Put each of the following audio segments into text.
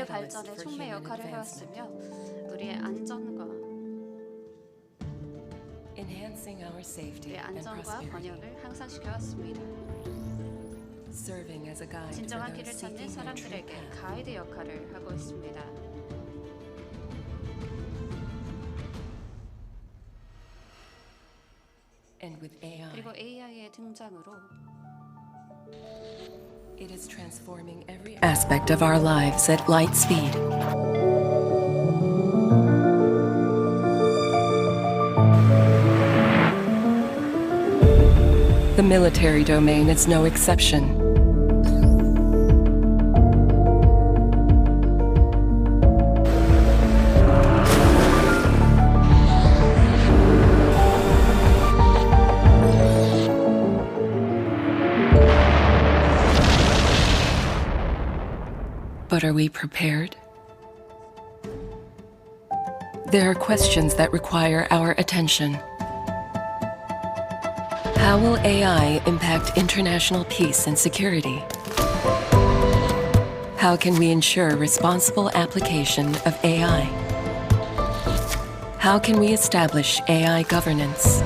인류 발전의 촉매 역할을 해왔으며 우리의 안전과 우리의 안전과 번영을 향상시켜왔습니다. 진정한 길을 찾는 사람들에게 가이드 역할을 하고 있습니다. 그리고 AI의 등장으로 It is transforming every aspect of our lives at light speed. The military domain is no exception. But are we prepared? There are questions that require our attention. How will AI impact international peace and security? How can we ensure responsible application of AI? How can we establish AI governance?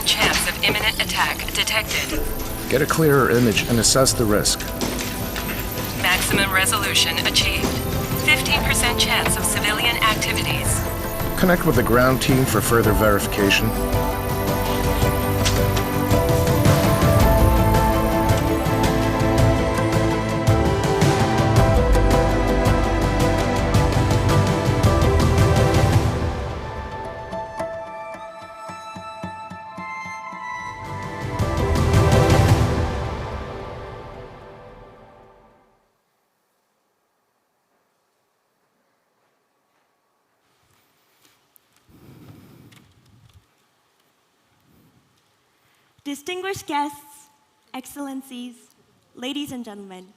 Chance of imminent attack detected. Get a clearer image and assess the risk. Maximum resolution achieved. 15% chance of civilian activities. Connect with the ground team for further verification. Distinguished guests, excellencies, ladies and gentlemen.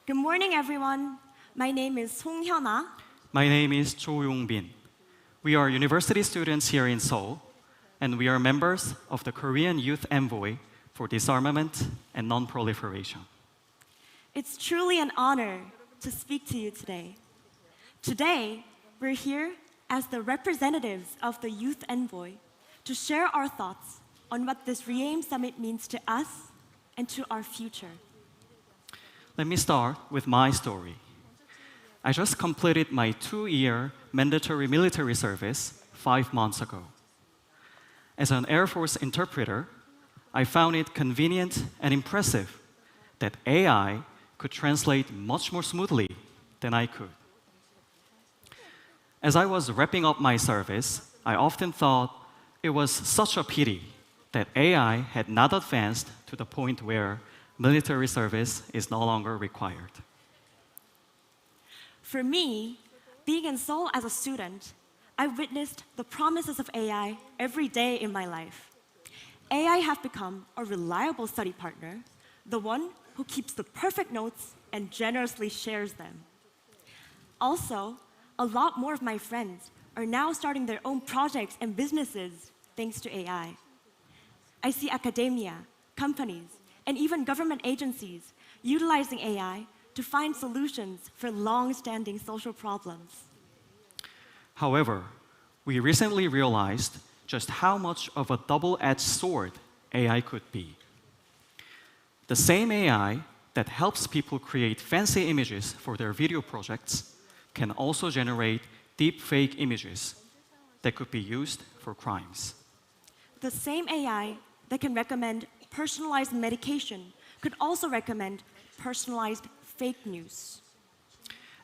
Good morning, everyone. My name is Songhyuna. My name is Cho Yongbin. We are university students here in Seoul, and we are members of the Korean Youth Envoy for Disarmament and Non-Proliferation. It's truly an honor to speak to you today. Today, we're here as the representatives of the Youth Envoy to share our thoughts on what this REAIM Summit means to us and to our future. Let me start with my story. I just completed my 2-year mandatory military service 5 months ago. As an Air Force interpreter, I found it convenient and impressive that AI could translate much more smoothly than I could. As I was wrapping up my service, I often thought it was such a pity that AI had not advanced to the point where military service is no longer required. For me, being in Seoul as a student, I witnessed the promises of AI every day in my life. AI have become a reliable study partner, the one who keeps the perfect notes and generously shares them. Also, a lot more of my friends are now starting their own projects and businesses thanks to AI. I see academia, companies, and even government agencies utilizing AI to find solutions for long-standing social problems. However, we recently realized just how much of a double-edged sword AI could be. The same AI that helps people create fancy images for their video projects can also generate deep fake images that could be used for crimes. The same AI that can recommend personalized medication could also recommend personalized fake news.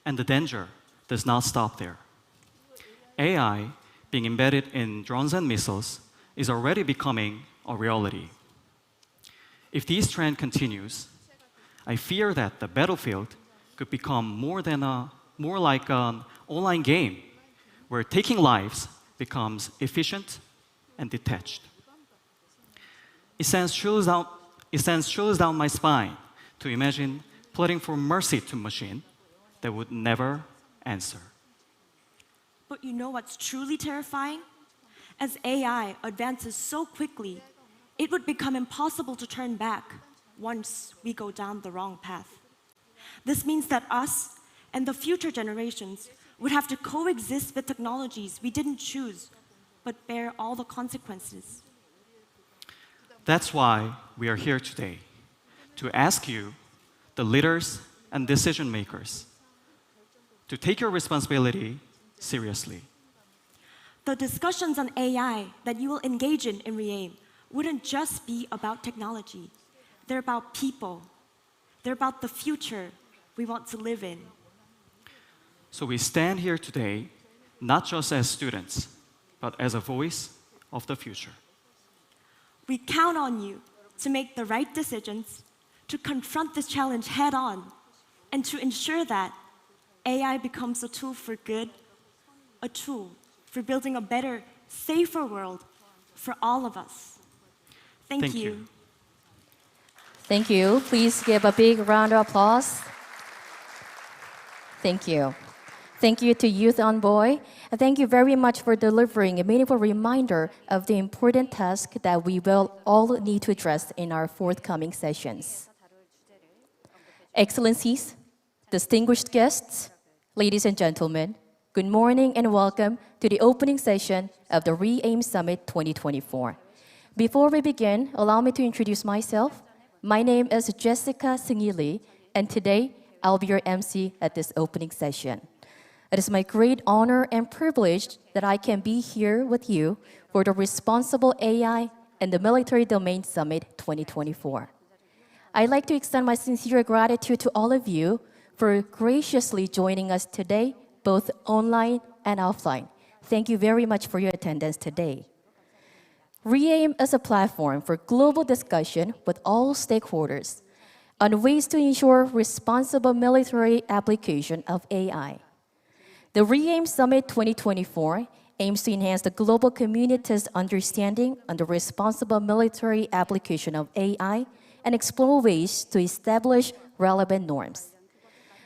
And the danger does not stop there. AI being embedded in drones and missiles is already becoming a reality. If this trend continues, I fear that the battlefield could become more like an online game where taking lives becomes efficient and detached. It sends chills down my spine to imagine pleading for mercy to a machine that would never answer. But you know what's truly terrifying? As AI advances so quickly, it would become impossible to turn back once we go down the wrong path. This means that us and the future generations would have to coexist with technologies we didn't choose, but bear all the consequences. That's why we are here today, to ask you, the leaders and decision makers, to take your responsibility seriously. The discussions on AI that you will engage in REAIM wouldn't just be about technology. They're about people. They're about the future we want to live in. So we stand here today, not just as students, but as a voice of the future. We count on you to make the right decisions, to confront this challenge head on, and to ensure that AI becomes a tool for good, a tool for building a better, safer world for all of us. Thank you. Thank you. Please give a big round of applause. Thank you. Thank you to Youth Envoy. And thank you very much for delivering a meaningful reminder of the important task that we will all need to address in our forthcoming sessions. Excellencies, distinguished guests, ladies and gentlemen, good morning and welcome to the opening session of the REAIM Summit 2024. Before we begin, allow me to introduce myself. My name is Jessica Singili, and today I'll be your MC at this opening session. It is my great honor and privilege that I can be here with you for the Responsible AI and the Military Domain Summit 2024. I'd like to extend my sincere gratitude to all of you for graciously joining us today, both online and offline. Thank you very much for your attendance today. REAIM is a platform for global discussion with all stakeholders on ways to ensure responsible military application of AI. The REAIM Summit 2024 aims to enhance the global community's understanding on the responsible military application of AI and explore ways to establish relevant norms.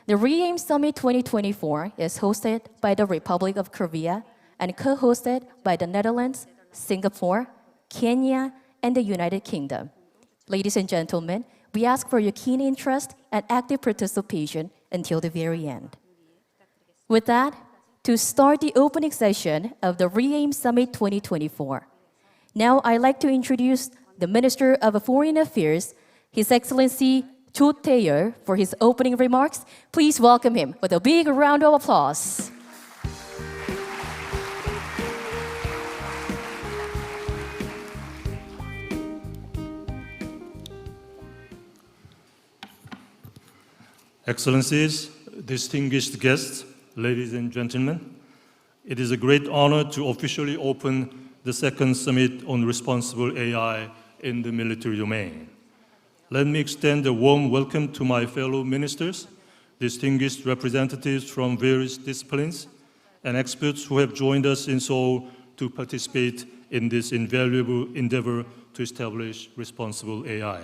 The REAIM Summit 2024 is hosted by the Republic of Korea and co-hosted by the Netherlands, Singapore, Kenya, and the United Kingdom. Ladies and gentlemen, we ask for your keen interest and active participation until the very end. With that, to start the opening session of the REAIM Summit 2024, now I'd like to introduce the Minister of Foreign Affairs, His Excellency Cho Tae-yeol, for his opening remarks. Please welcome him with a big round of applause. Excellencies, distinguished guests, ladies and gentlemen, it is a great honor to officially open the second summit on responsible AI in the military domain. Let me extend a warm welcome to my fellow ministers, distinguished representatives from various disciplines, and experts who have joined us in Seoul to participate in this invaluable endeavor to establish responsible AI.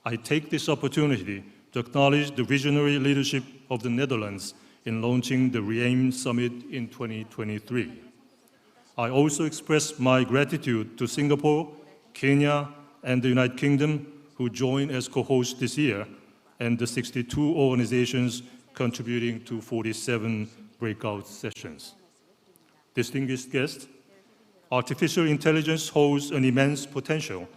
I take this opportunity to acknowledge the visionary leadership of the Netherlands in launching the REAIM Summit in 2023. I also express my gratitude to Singapore, Kenya, and the United Kingdom, who joined as co-hosts this year, and the 62 organizations contributing to 47 breakout sessions. Distinguished guests, artificial intelligence holds an immense potential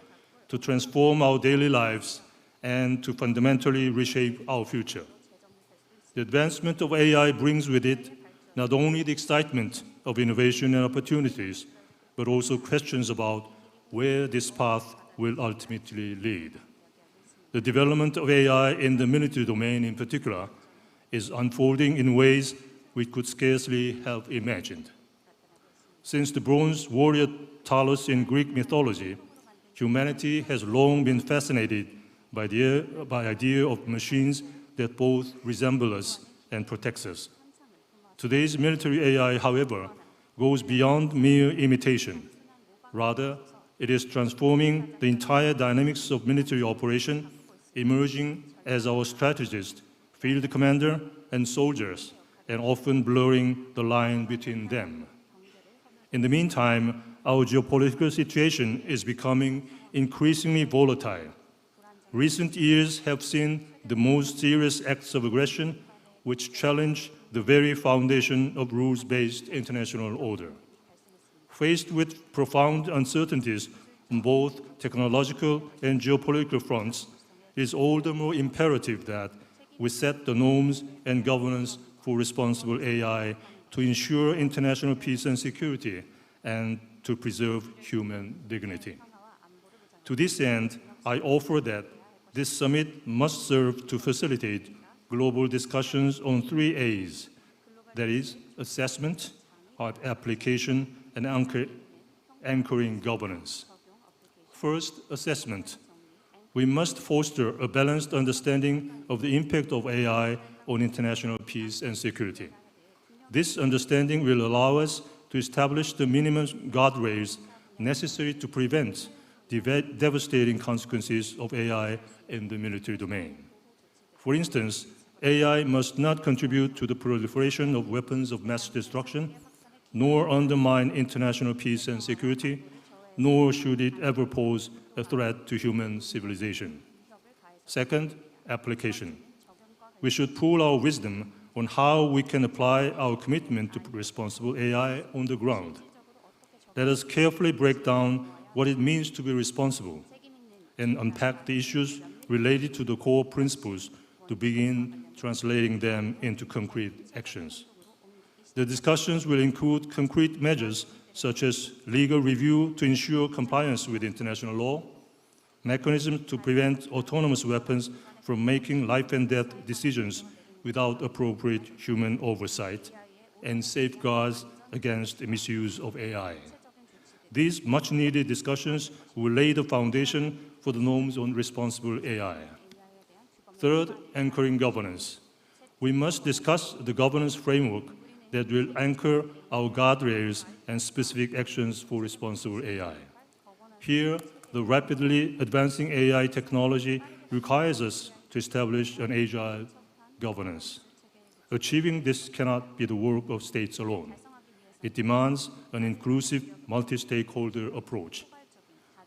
to transform our daily lives and to fundamentally reshape our future. The advancement of AI brings with it not only the excitement of innovation and opportunities, but also questions about where this path will ultimately lead. The development of AI in the military domain in particular is unfolding in ways we could scarcely have imagined. Since the bronze warrior Talos in Greek mythology, humanity has long been fascinated by the idea of machines that both resemble us and protect us. Today's military AI, however, goes beyond mere imitation. Rather, It is transforming the entire dynamics of military operation, emerging as our strategist, field commander, and soldiers, and often blurring the line between them. In the meantime, our geopolitical situation is becoming increasingly volatile. Recent years have seen the most serious acts of aggression which challenge the very foundation of rules-based international order. Faced with profound uncertainties on both technological and geopolitical fronts, it is all the more imperative that we set the norms and governance for responsible AI to ensure international peace and security and to preserve human dignity. To this end, I offer that this summit must serve to facilitate global discussions on 3 A's, that is, assessment, application, and anchoring governance. First, assessment. We must foster a balanced understanding of the impact of AI on international peace and security. This understanding will allow us to establish the minimum guardrails necessary to prevent the devastating consequences of AI in the military domain. For instance, AI must not contribute to the proliferation of weapons of mass destruction, nor undermine international peace and security, nor should it ever pose a threat to human civilization. Second, application. We should pool our wisdom on how we can apply our commitment to responsible AI on the ground. Let us carefully break down what it means to be responsible and unpack the issues related to the core principles to begin translating them into concrete actions. The discussions will include concrete measures such as legal review to ensure compliance with international law, mechanisms to prevent autonomous weapons from making life and death decisions without appropriate human oversight, and safeguards against the misuse of AI. These much-needed discussions will lay the foundation for the norms on responsible AI. Third, anchoring governance. We must discuss the governance framework that will anchor our guardrails and specific actions for responsible AI. Here, the rapidly advancing AI technology requires us to establish an agile governance. Achieving this cannot be the work of states alone. It demands an inclusive, multi-stakeholder approach.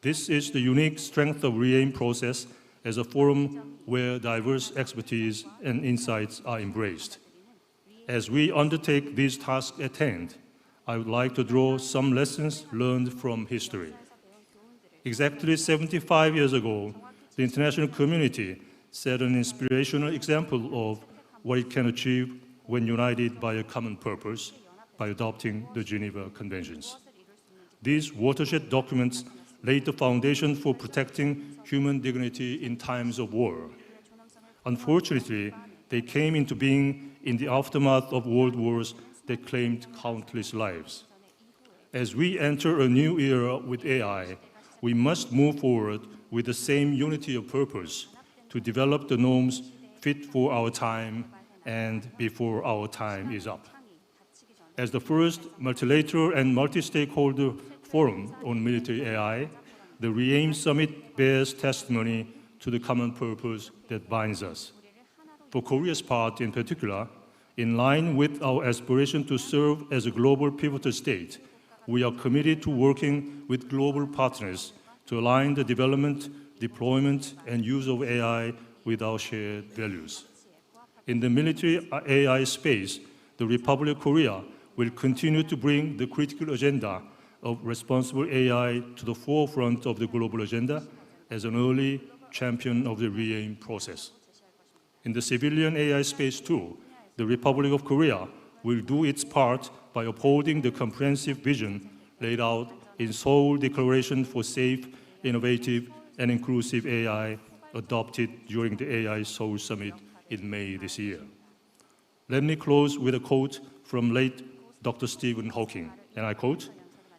This is the unique strength of REAIM process as a forum where diverse expertise and insights are embraced. As we undertake these tasks at hand, I would like to draw some lessons learned from history. Exactly 75 years ago, the international community set an inspirational example of what it can achieve when united by a common purpose by adopting the Geneva Conventions. These watershed documents laid the foundation for protecting human dignity in times of war. Unfortunately, they came into being in the aftermath of world wars that claimed countless lives. As we enter a new era with AI, we must move forward with the same unity of purpose to develop the norms fit for our time and before our time is up. As the first multilateral and multi-stakeholder forum on military AI, the REAIM Summit bears testimony to the common purpose that binds us. For Korea's part in particular, in line with our aspiration to serve as a global pivotal state, we are committed to working with global partners to align the development, deployment, and use of AI with our shared values. In the military AI space, the Republic of Korea will continue to bring the critical agenda of responsible AI to the forefront of the global agenda as an early champion of the REAIM process. In the civilian AI space too, the Republic of Korea will do its part by upholding the comprehensive vision laid out in Seoul Declaration for Safe, Innovative, and Inclusive AI adopted during the AI Seoul Summit in May this year. Let me close with a quote from late Dr. Stephen Hawking, and I quote,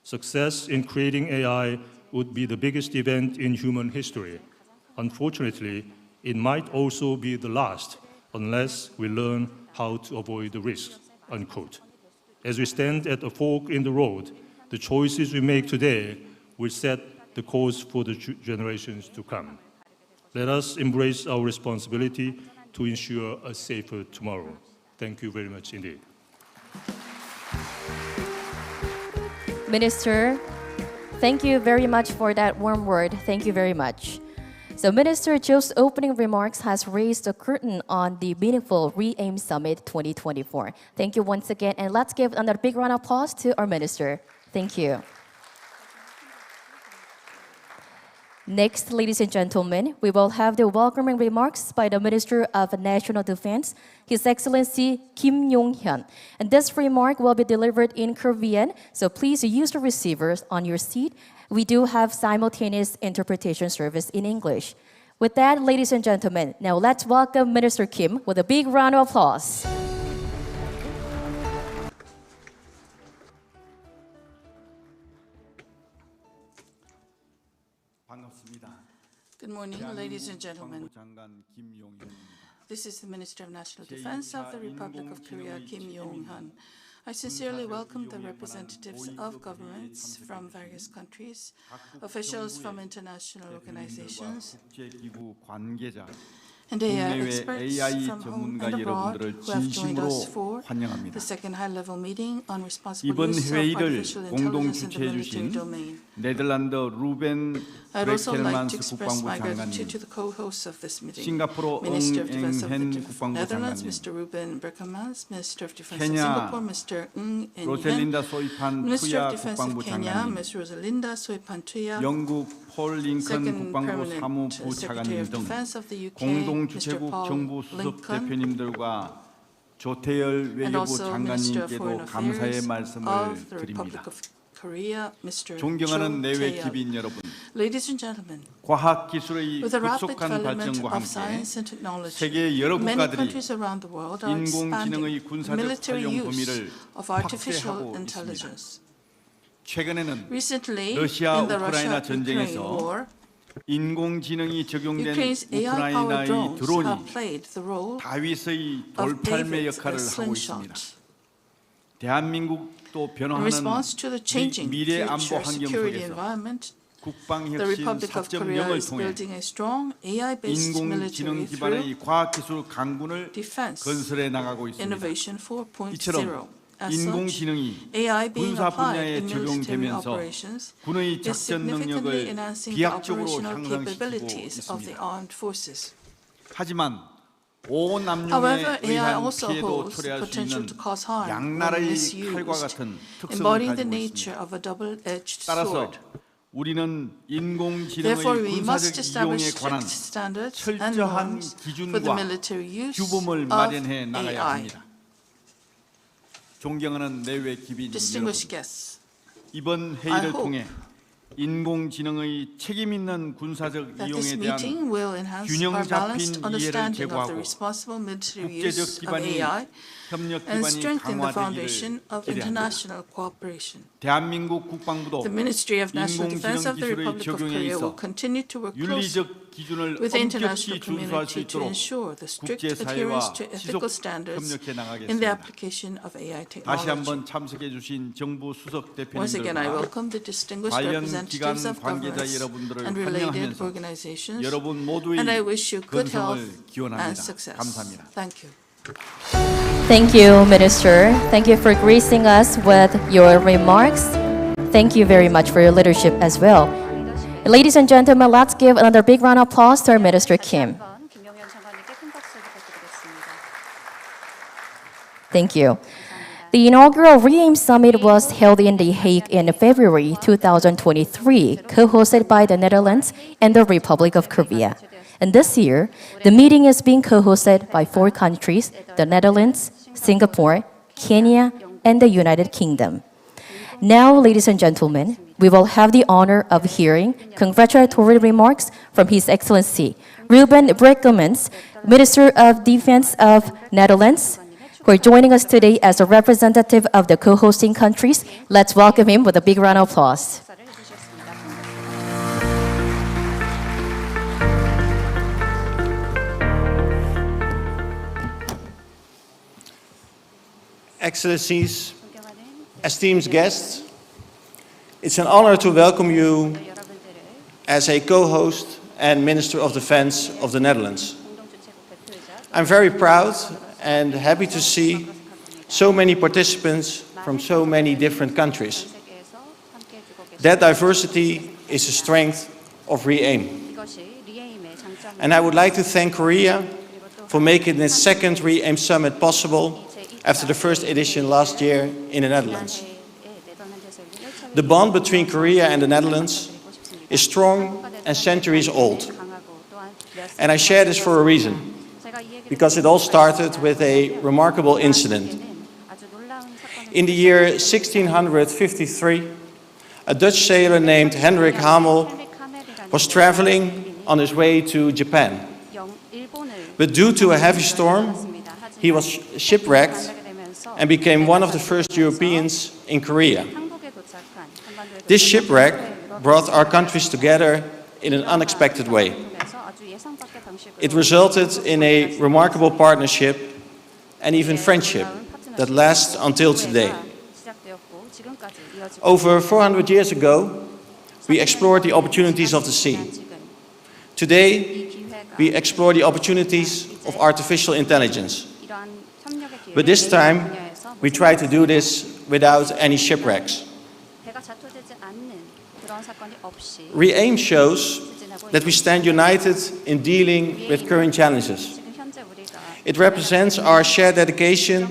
"Success in creating AI would be the biggest event in human history. Unfortunately, it might also be the last unless we learn how to avoid the risks," unquote. As we stand at a fork in the road, the choices we make today will set the course for the generations to come. Let us embrace our responsibility to ensure a safer tomorrow. Thank you very much indeed. Minister, thank you very much for that warm word. Thank you very much. So Minister Jo's opening remarks has raised the curtain on the meaningful REAIM Summit 2024. Thank you once again, and let's give another big round of applause to our minister. Thank you. Next, ladies and gentlemen, we will have the welcoming remarks by the Minister of National Defense, His Excellency Kim Yong-hyun. And this remark will be delivered in Korean, so please use the receivers on your seat. We do have simultaneous interpretation service in English. With that, ladies and gentlemen, now let's welcome Minister Kim with a big round of applause. Good morning, ladies and gentlemen. This is the Minister of National Defense of the Republic of Korea, Kim Yong-hyun. I sincerely welcome the representatives of governments from various countries, officials from international organizations, and AI experts from home and abroad who have joined us for the second high-level meeting on responsible use of artificial intelligence in the military domain. 네덜란드 루벤 I'd also like to 브레켈만스 express my 국방부 gratitude to 장관님, the co-hosts of this meeting, 싱가포르 Minister of Defense of the 응앵헨 국방부 Netherlands, 장관님, Mr. Ruben Berkemans, Minister of Defense of 케냐 Singapore, Mr. Ng Hen, 로셀린다 소이판 Minister 투야 of Defense of 국방부 Kenya, 장관님, Ms. Rosalinda Soipan-Tuya, 영국 폴 링컨 Second 국방부 Permanent 사무부 Secretary 차관님 of 등 Defense of the UK, 공동 Mr. 주최국 Paul 정부 수석 Lincoln, 대표님들과 조태열 and 외교부 also Minister of Foreign 장관님께도 감사의 Affairs 말씀을 of the 드립니다. Republic of Korea, Mr. 존경하는 내외 Cho 기빈 여러분, Ladies and gentlemen, 과학 기술의 with the rapid 급속한 development 발전과 of 함께 science and technology, 세계 여러 many 국가들이 countries around the world are expanding 인공지능의 군사적 military 활용 use 범위를 of artificial 확대하고 intelligence. 최근에는 Recently, 러시아 in the 우크라이나 Russia-Ukraine 전쟁에서 war, 인공지능이 적용된 Ukraine's AI-powered 우크라이나의 drones 드론이 have played the role 다윗의 of 돌팔매 David's 역할을 하고 있습니다. slingshot. 대한민국도 In 변화하는 response to the changing 미래 안보 future 환경 security 속에서 environment, the 국방혁신 Republic of Korea 4.0을 is 통해 building a strong AI-based military 인공지능 through 기반의 과학기술 강군을 defense 건설해 나가고 있습니다. innovation 4.0. 이처럼 As such, 인공지능이 AI being 군사 applied 분야에 in military 적용되면서 operations 군의 is 작전 significantly 능력을 enhancing the 비약적으로 operational 향상시키고 capabilities of the 있습니다. armed forces. 하지만 오남용에 However, AI 의한 also 피해도 holds 초래할 수 potential 있는 to cause harm when 양날의 칼과 misused, 같은 특성을 embodying the 가지고 nature 있습니다. of a double-edged 따라서 sword. 우리는 인공지능의 Therefore, we must 군사적 establish 이용에 관한 strict standards and 철저한 norms for the 기준과 military use 규범을 of 마련해 나가야 AI. 합니다. 존경하는 내외 기빈 여러분, Distinguished guests, 이번 I 회의를 hope 통해 인공지능의 책임 있는 군사적 that this 이용에 대한 meeting will enhance 균형 our balanced 잡힌 이해를 understanding of the 제고하고 responsible military 국제적 use of 기반의 AI 협력 and 기반이 strengthen the foundation 강화되기를 of 기대합니다. international cooperation. 대한민국 국방부도 The Ministry of National 인공지능 Defense of the 기술의 Republic of 적용에 Korea 있어 will continue to work closely 윤리적 기준을 with the 엄격히 international 준수할 수 community to 있도록 ensure the strict 국제사회와 adherence to 지속 ethical standards 협력해 in the 나가겠습니다. application of AI 다시 technology. 한번 참석해 주신 정부 수석 Once again, I 대표님들과 welcome the distinguished 관련 representatives 기관 of 관계자 governments 여러분들을 and related 환영하면서 organizations, 여러분 모두의 and I wish you good health 건성을 기원합니다. and success. 감사합니다. Thank you. Thank you, Minister. Thank you for gracing us with your remarks. Thank you very much for your leadership as well. Ladies and gentlemen, let's give another big round of applause to our Minister Kim. 한번 김용현 장관님께 큰 박수 부탁드리겠습니다. Thank you. The inaugural REAIM Summit was held in The Hague in February 2023, co-hosted by the Netherlands and the Republic of Korea. And this year, the meeting is being co-hosted by 4 countries, the Netherlands, Singapore, Kenya, and the United Kingdom. Now, ladies and gentlemen, we will have the honor of hearing congratulatory remarks from His Excellency Ruben Brekelmans, Minister of Defense of Netherlands, who are joining us today as a representative of the co-hosting countries. Let's welcome him with a big round of applause. 인사를 해주시겠습니다. Excellencies, 존경하는 esteemed guests, it's an honor to welcome you 여러분들을 as a co-host and Minister of Defense of the Netherlands. I'm very proud and happy to see so many participants from so many different countries. That diversity is the strength of REAIM. And I would like to thank Korea for making its second REAIM Summit possible after the first edition last year in the Netherlands. The bond between Korea and the Netherlands is strong and centuries old. And I share this for a reason, because it all started with a remarkable incident. In the year 1653, a Dutch sailor named Hendrik Hamel was traveling on his way to Japan. But due to a heavy storm, he was shipwrecked and became one of the first Europeans in Korea. This shipwreck brought our countries together in an unexpected way. It resulted in a remarkable partnership and even friendship that lasts until today. Over 400 years ago, we explored the opportunities of the sea. Today, we explore the opportunities of artificial intelligence. But this time, we try to do this without any shipwrecks. REAIM shows that we stand united in dealing with current challenges. It represents our shared dedication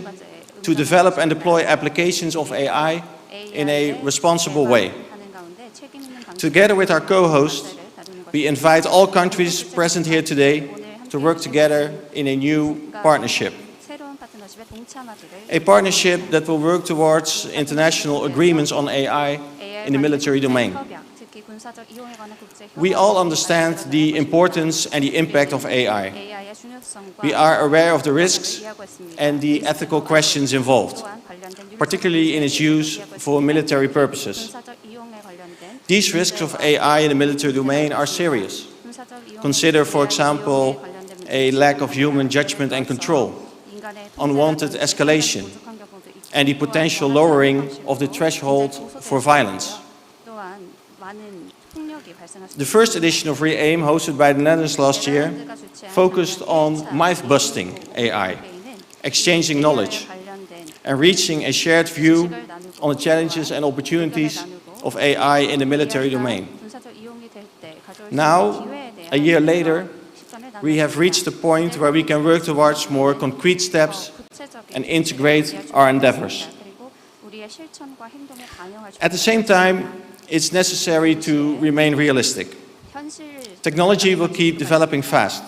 to develop and deploy applications of AI in a responsible way. Together with our co-host, we invite all countries present here today to work together in a new partnership. A partnership that will work towards international agreements on AI in the military domain. We all understand the importance and the impact of AI. We are aware of the risks and the ethical questions involved, particularly in its use for military purposes. These risks of AI in the military domain are serious. Consider, for example, a lack of human judgment and control, unwanted escalation, and the potential lowering of the threshold for violence. The first edition of REAIM, hosted by the Netherlands last year, focused on myth-busting AI, exchanging knowledge, and reaching a shared view on the challenges and opportunities of AI in the military domain. Now, a year later, we have reached a point where we can work towards more concrete steps and integrate our endeavors. At the same time, it's necessary to remain realistic. Technology will keep developing fast.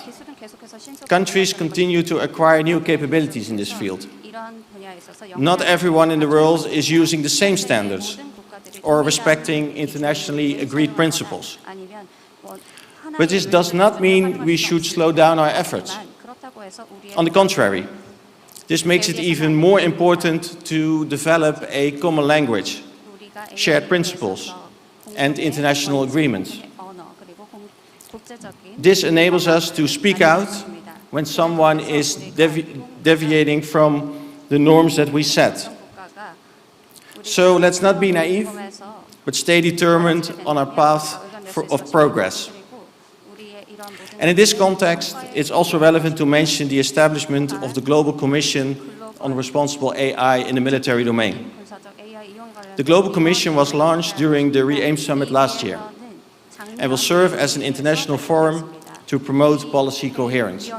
Countries continue to acquire new capabilities in this field. Not everyone in the world is using the same standards or respecting internationally agreed principles. But this does not mean we should slow down our efforts. On the contrary, this makes it even more important to develop a common language, shared principles, and international agreements. This enables us to speak out when someone is deviating from the norms that we set. So let's not be naive, but stay determined on our path of progress. And in this context, it's also relevant to mention the establishment of the Global Commission on Responsible AI in the military domain. The Global Commission was launched during the REAIM Summit last year and will serve as an international forum to promote policy coherence.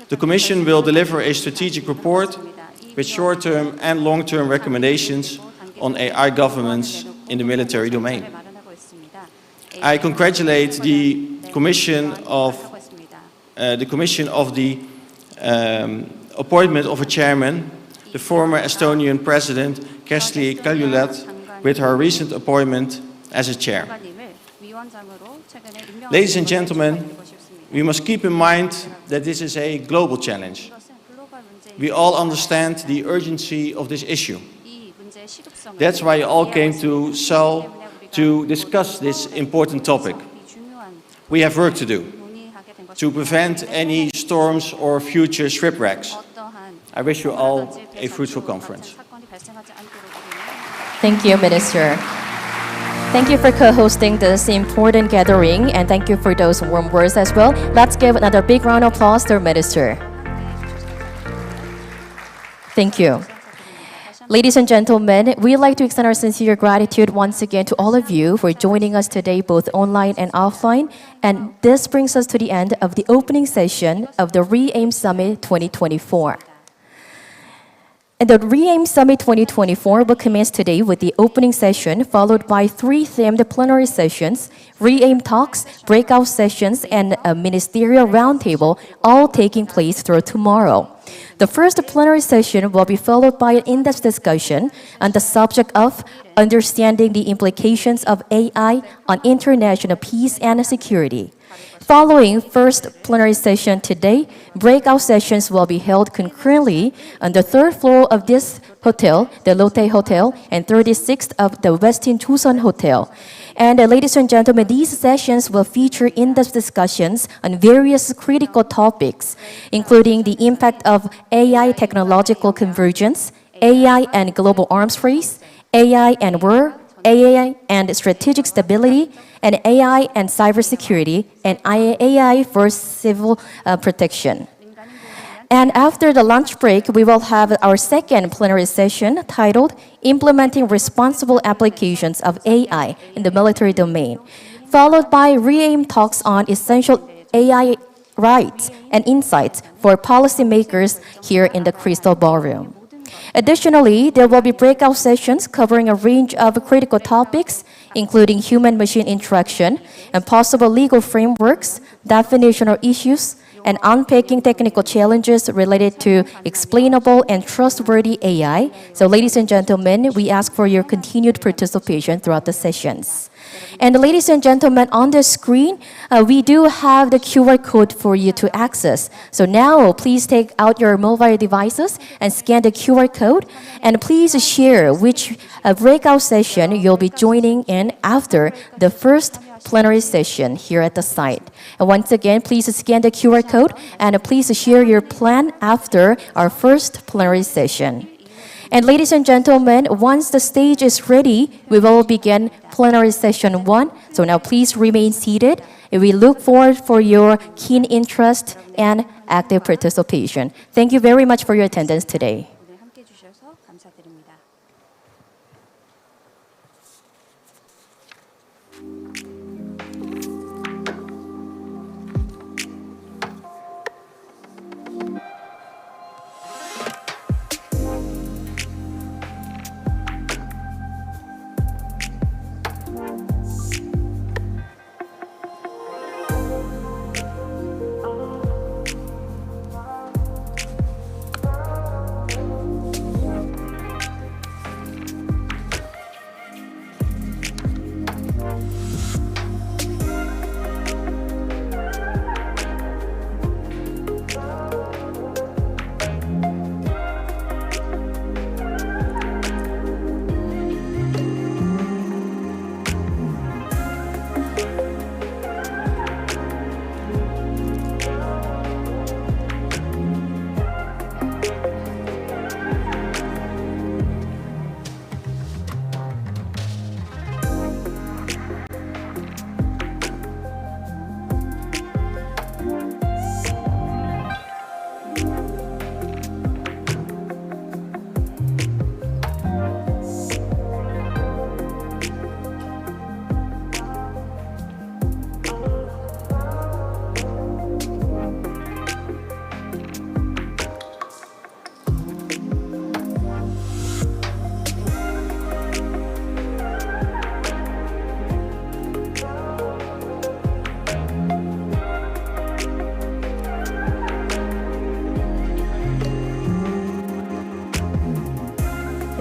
The Commission will deliver a strategic report with short-term and long-term recommendations on AI governance in the military domain. I congratulate the Commission of the appointment of a chairman, the former Estonian President Kersti Kaljulaid, with her recent appointment as a chair. Ladies and gentlemen, we must keep in mind that this is a global challenge. We all understand the urgency of this issue. That's why you all came to Seoul to discuss this important topic. We have work to do to prevent any storms or future shipwrecks. I wish you all a fruitful conference. Thank you, Minister. Thank you for co-hosting this important gathering, and thank you for those warm words as well. Let's give another big round of applause to our minister. Thank you. Ladies and gentlemen, we'd like to extend our sincere gratitude once again to all of you for joining us today, both online and offline. And this brings us to the end of the opening session of the REAIM Summit 2024. And the REAIM Summit 2024 will commence today with the opening session, followed by 3 themed plenary sessions, REAIM talks, breakout sessions, and a ministerial roundtable, all taking place through tomorrow. The first plenary session will be followed by an in-depth discussion on the subject of understanding the implications of AI on international peace and security. Following first plenary session today, breakout sessions will be held concurrently on the 3rd floor of this hotel, the Lotte Hotel, and 36th of the Westin Josun Hotel. And ladies and gentlemen, these sessions will feature in-depth discussions on various critical topics, including the impact of AI technological convergence, AI and global arms race, AI and war, AI and strategic stability, and AI and cybersecurity, and AI for civil protection. And after the lunch break, we will have our second plenary session titled Implementing Responsible Applications of AI in the Military Domain, followed by REAIM talks on essential AI rights and insights for policymakers here in the Crystal Ballroom. Additionally, there will be breakout sessions covering a range of critical topics, including human-machine interaction and possible legal frameworks, definitional issues, and unpacking technical challenges related to explainable and trustworthy AI. So, ladies and gentlemen, we ask for your continued participation throughout the sessions. And ladies and gentlemen, on the screen, we do have the QR code for you to access. So now, please take out your mobile devices and scan the QR code. And please share which breakout session you'll be joining in after the first plenary session here at the site. And once again, please scan the QR code and please share your plan after our first plenary session. And ladies and gentlemen, once the stage is ready, we will begin plenary session 1. So now please remain seated. And we look forward for your keen interest and active participation. Thank you very much for your attendance today. 함께 해주셔서 감사드립니다.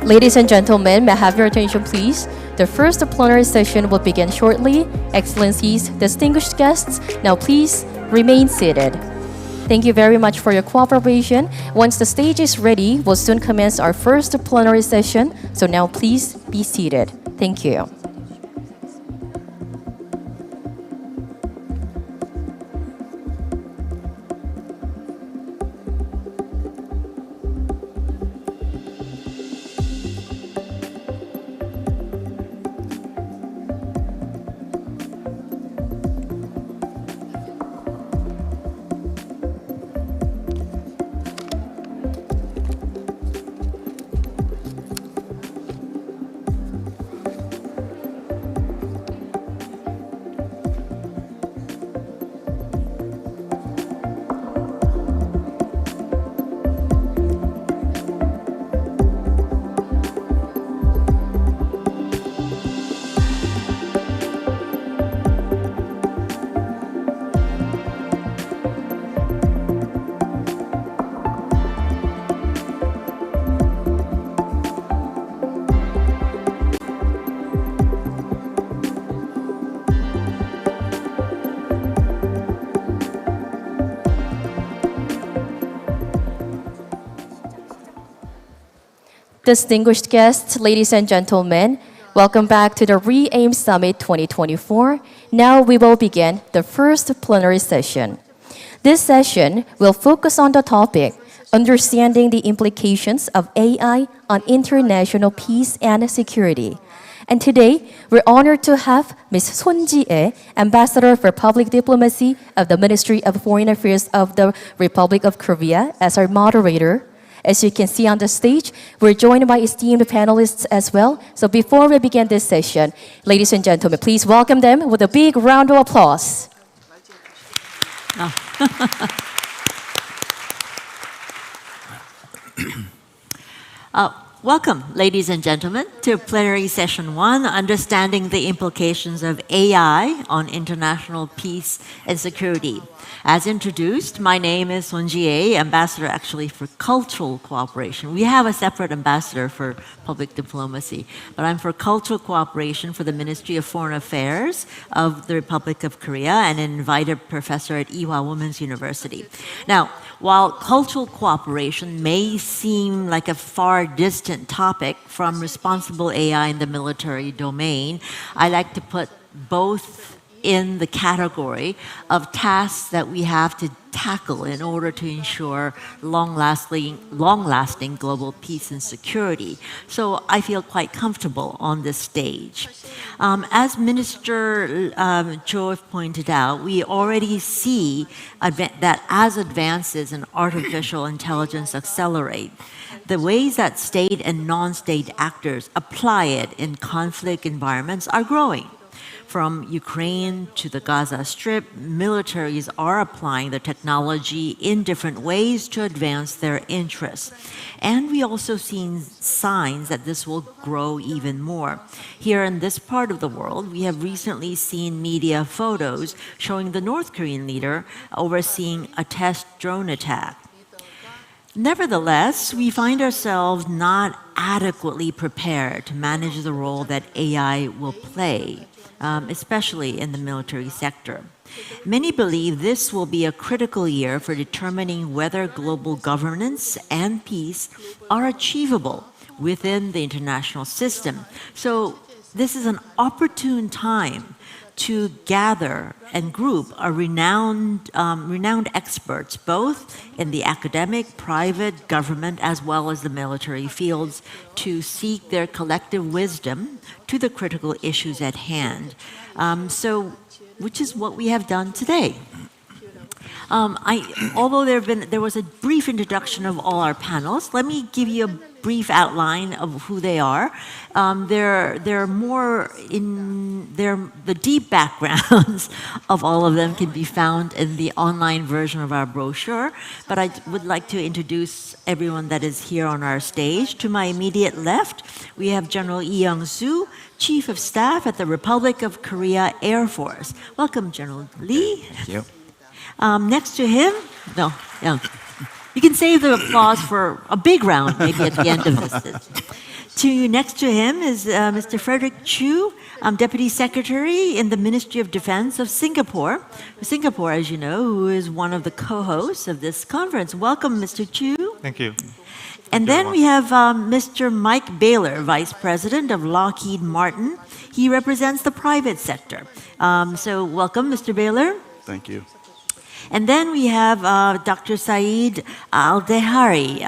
Ladies and gentlemen, may I have your attention, please? The first plenary session will begin shortly. Excellencies, distinguished guests, now please remain seated. Thank you very much for your cooperation. Once the stage is ready, we'll soon commence our first plenary session. So now please be seated. Thank you. Distinguished guests, ladies and gentlemen, welcome back to the REAIM Summit 2024. Now we will begin the first plenary session. This session will focus on the topic, understanding the implications of AI on international peace and security. And today, we're honored to have Ms. Son Ji-ae, Ambassador for Public Diplomacy of the Ministry of Foreign Affairs of the Republic of Korea, as our moderator. As you can see on the stage, we're joined by esteemed panelists as well. So before we begin this session, ladies and gentlemen, please welcome them with a big round of applause. Welcome, ladies and gentlemen, to Plenary Session 1, Understanding the Implications of AI on International Peace and Security. As introduced, my name is Son Ji-ae, Ambassador actually for Cultural Cooperation. We have a separate ambassador for public diplomacy, but I'm for Cultural Cooperation for the Ministry of Foreign Affairs of the Republic of Korea and an invited professor at Ewha Women's University. Now, while cultural cooperation may seem like a far distant topic from responsible AI in the military domain, I like to put both in the category of tasks that we have to tackle in order to ensure long-lasting global peace and security. So I feel quite comfortable on this stage. As Minister Cho pointed out, we already see that as advances in artificial intelligence accelerate, the ways that state and non-state actors apply it in conflict environments are growing. From Ukraine to the Gaza Strip, militaries are applying the technology in different ways to advance their interests. And we also see signs that this will grow even more. Here in this part of the world, we have recently seen media photos showing the North Korean leader overseeing a test drone attack. Nevertheless, we find ourselves not adequately prepared to manage the role that AI will play, especially in the military sector. Many believe this will be a critical year for determining whether global governance and peace are achievable within the international system. So this is an opportune time to gather and group a renowned experts, both in the academic, private, government, as well as the military fields, to seek their collective wisdom to the critical issues at hand. Which is what we have done today. Although there was a brief introduction of all our panels, let me give you a brief outline of who they are. The deep backgrounds of all of them can be found in the online version of our brochure, but I would like to introduce everyone that is here on our stage. To my immediate left, we have General Lee Young-soo, Chief of Staff at the Republic of Korea Air Force. Welcome, General Lee. Thank you. Next to him, you can save the applause for a big round, maybe at the end of this. Next to him is Mr. Frederick Chu, Deputy Secretary in the Ministry of Defense of Singapore. Singapore, as you know, who is one of the co-hosts of this conference. Welcome, Mr. Chu. Thank you. And then we have Mr. Mike Baylor, Vice President of Lockheed Martin. He represents the private sector. So welcome, Mr. Baylor. Thank you. And then we have Dr. Saeed Al-Dehari.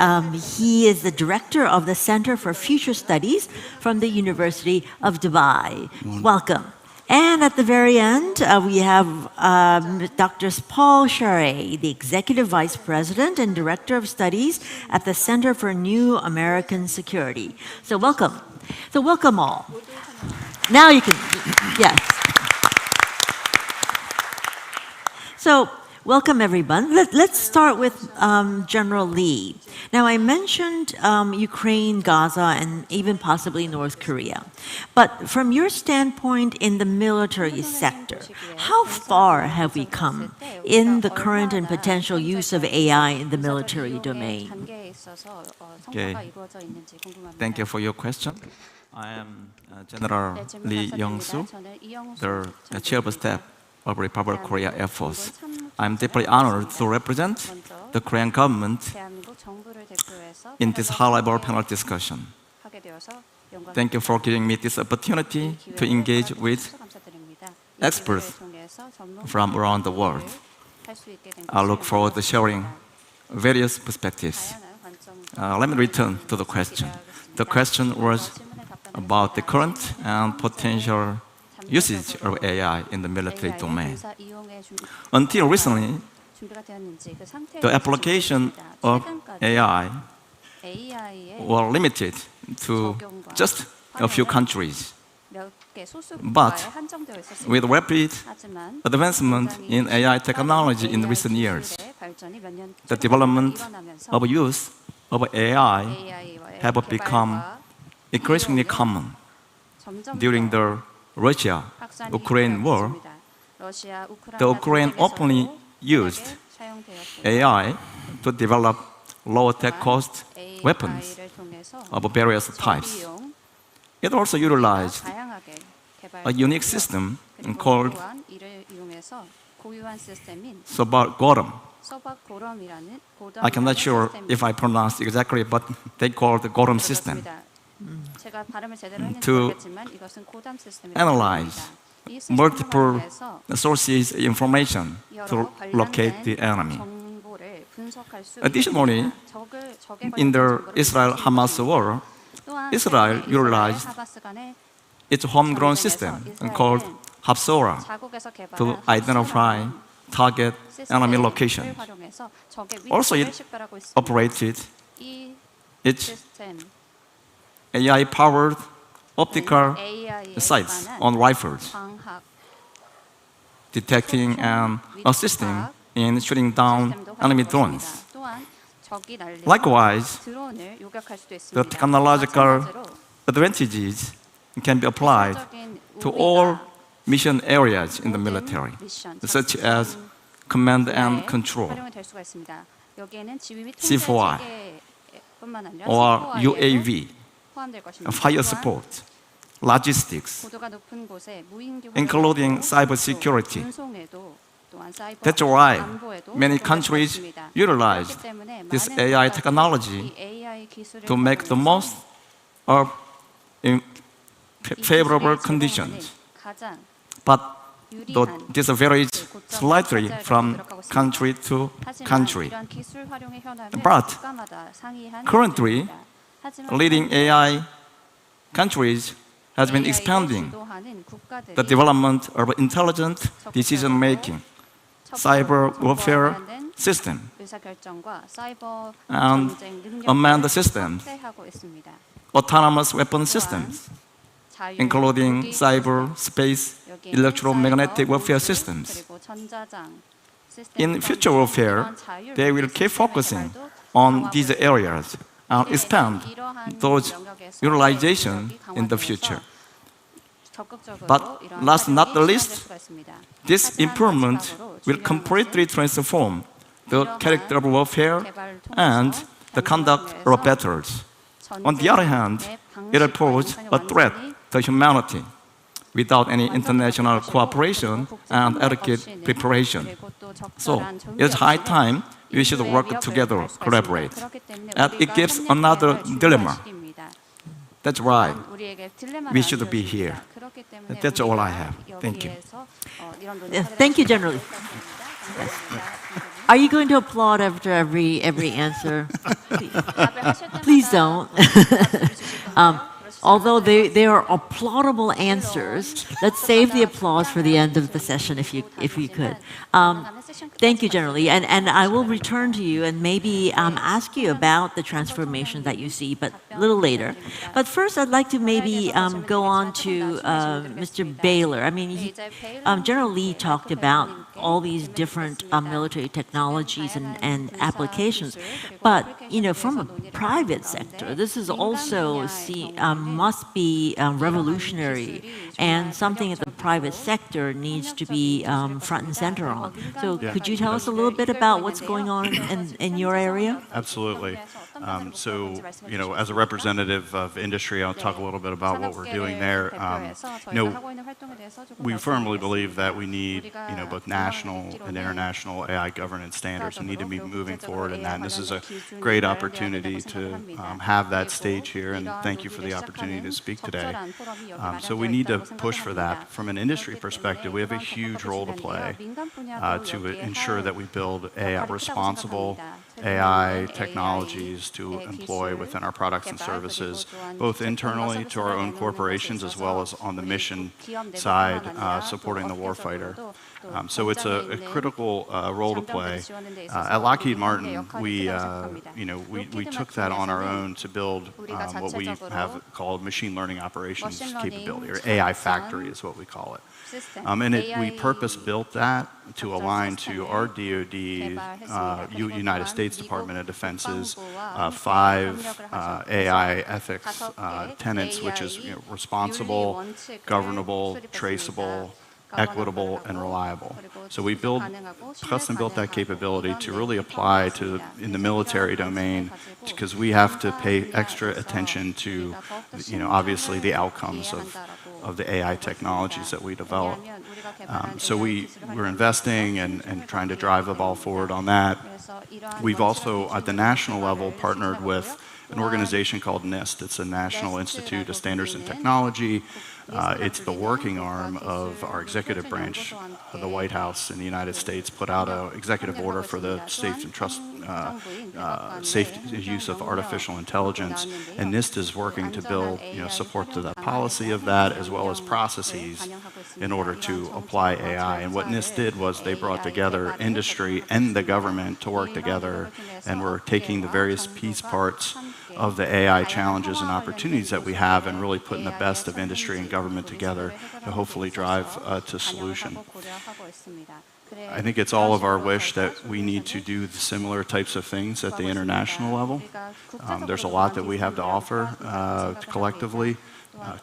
He is the director of the Center for Future Studies from the University of Dubai. Welcome. And at the very end, we have Dr. Paul Charest, the Executive Vice President and Director of Studies at the Center for New American Security. So welcome. So welcome all. Now you can, yes. So, welcome everyone. Let's start with General Lee. Now I mentioned Ukraine, Gaza, and even possibly North Korea. But from your standpoint in the military sector, how far have we come in the current and potential use of AI in the military domain? Okay. Thank you for your question. I am General Lee Young-soo, the Chief of Staff of Republic of Korea Air Force. I'm deeply honored to represent the Korean government in this high-level panel discussion. Thank you for giving me this opportunity to engage with experts from around the world. I look forward to sharing various perspectives. Let me return to the question. The question was about the current and potential usage of AI in the military domain. Until recently, the application of AI were limited to just a few countries. But with rapid advancement in AI technology in recent years, the development of use of AI have become increasingly common. During the Russia-Ukraine war, the Ukraine openly used AI to develop lower tech cost weapons of various types. It also utilized a unique system called Gorum. I'm not sure if I pronounced exactly, but they call the Gorum system to analyze multiple sources of information to locate the enemy. Additionally, in the Israel-Hamas war, Israel utilized its homegrown system called Hafsora to identify target enemy locations. Also, it operated its AI-powered optical sights on rifles, detecting and assisting in shooting down enemy drones. Likewise, the technological advantages can be applied to all mission areas in the military, such as command and control, C4I, or UAV, fire support, logistics, including cybersecurity. That's why many countries utilize this AI technology to make the most of favorable conditions. But this varies slightly from country to country. But currently, leading AI countries has been expanding the development of intelligent decision-making, cyber warfare system, and unmanned systems, autonomous weapon systems, including cyber, space, electromagnetic warfare systems. In future warfare, they will keep focusing on these areas and expand those utilization in the future. But last but not the least, this improvement will completely transform the character of warfare and the conduct of battles. On the other hand, it will pose a threat to humanity without any international cooperation and adequate preparation. So, it's high time we should work together, collaborate. And it gives another dilemma. That's why we should be here. That's all I have. Thank you. Thank you, General. Are you going to applaud after every answer? Please don't. Although they are applaudable answers, let's save the applause for the end of the session if you could. Thank you, General Lee. And I will return to you and maybe ask you about the transformation that you see, but a little later. But first, I'd like to maybe go on to Mr. Baylor. I mean, General Lee talked about all these different military technologies and applications. But, you know, from a private sector, this is also must be revolutionary and something that the private sector needs to be front and center on. So could you tell us a little bit about what's going on in your area? Absolutely. So, as a representative of industry, I'll talk a little bit about what we're doing there. We firmly believe that we need, both national and international AI governance standards. We need to be moving forward in that, and this is a great opportunity to have that stage here, and thank you for the opportunity to speak today. So we need to push for that. From an industry perspective, we have a huge role to play to ensure that we build responsible AI technologies to employ within our products and services, both internally to our own corporations as well as on the mission side, supporting the warfighter. So it's a critical role to play. At Lockheed Martin, we took that on our own to build what we have called machine learning operations capability, or AI factory is what we call it. And we purpose-built that to align to our DoD, United States Department of Defense's 5 AI ethics tenets, which is responsible, governable, traceable, equitable, and reliable. So we custom built that capability to really apply to in the military domain, because we have to pay extra attention to, obviously the outcomes of the AI technologies that we develop. So we're investing and trying to drive the ball forward on that. We've also, at the national level, partnered with an organization called NIST. It's the National Institute of Standards and Technology. It's the working arm of our executive branch. The White House in the United States put out an executive order for the safe use of artificial intelligence, and NIST is working to build, support to the policy of that, as well as processes in order to apply AI. And what NIST did was they brought together industry and the government to work together, and we're taking the various piece parts of the AI challenges and opportunities that we have and really putting the best of industry and government together to hopefully drive to solution. I think it's all of our wish that we need to do similar types of things at the international level. There's a lot that we have to offer collectively.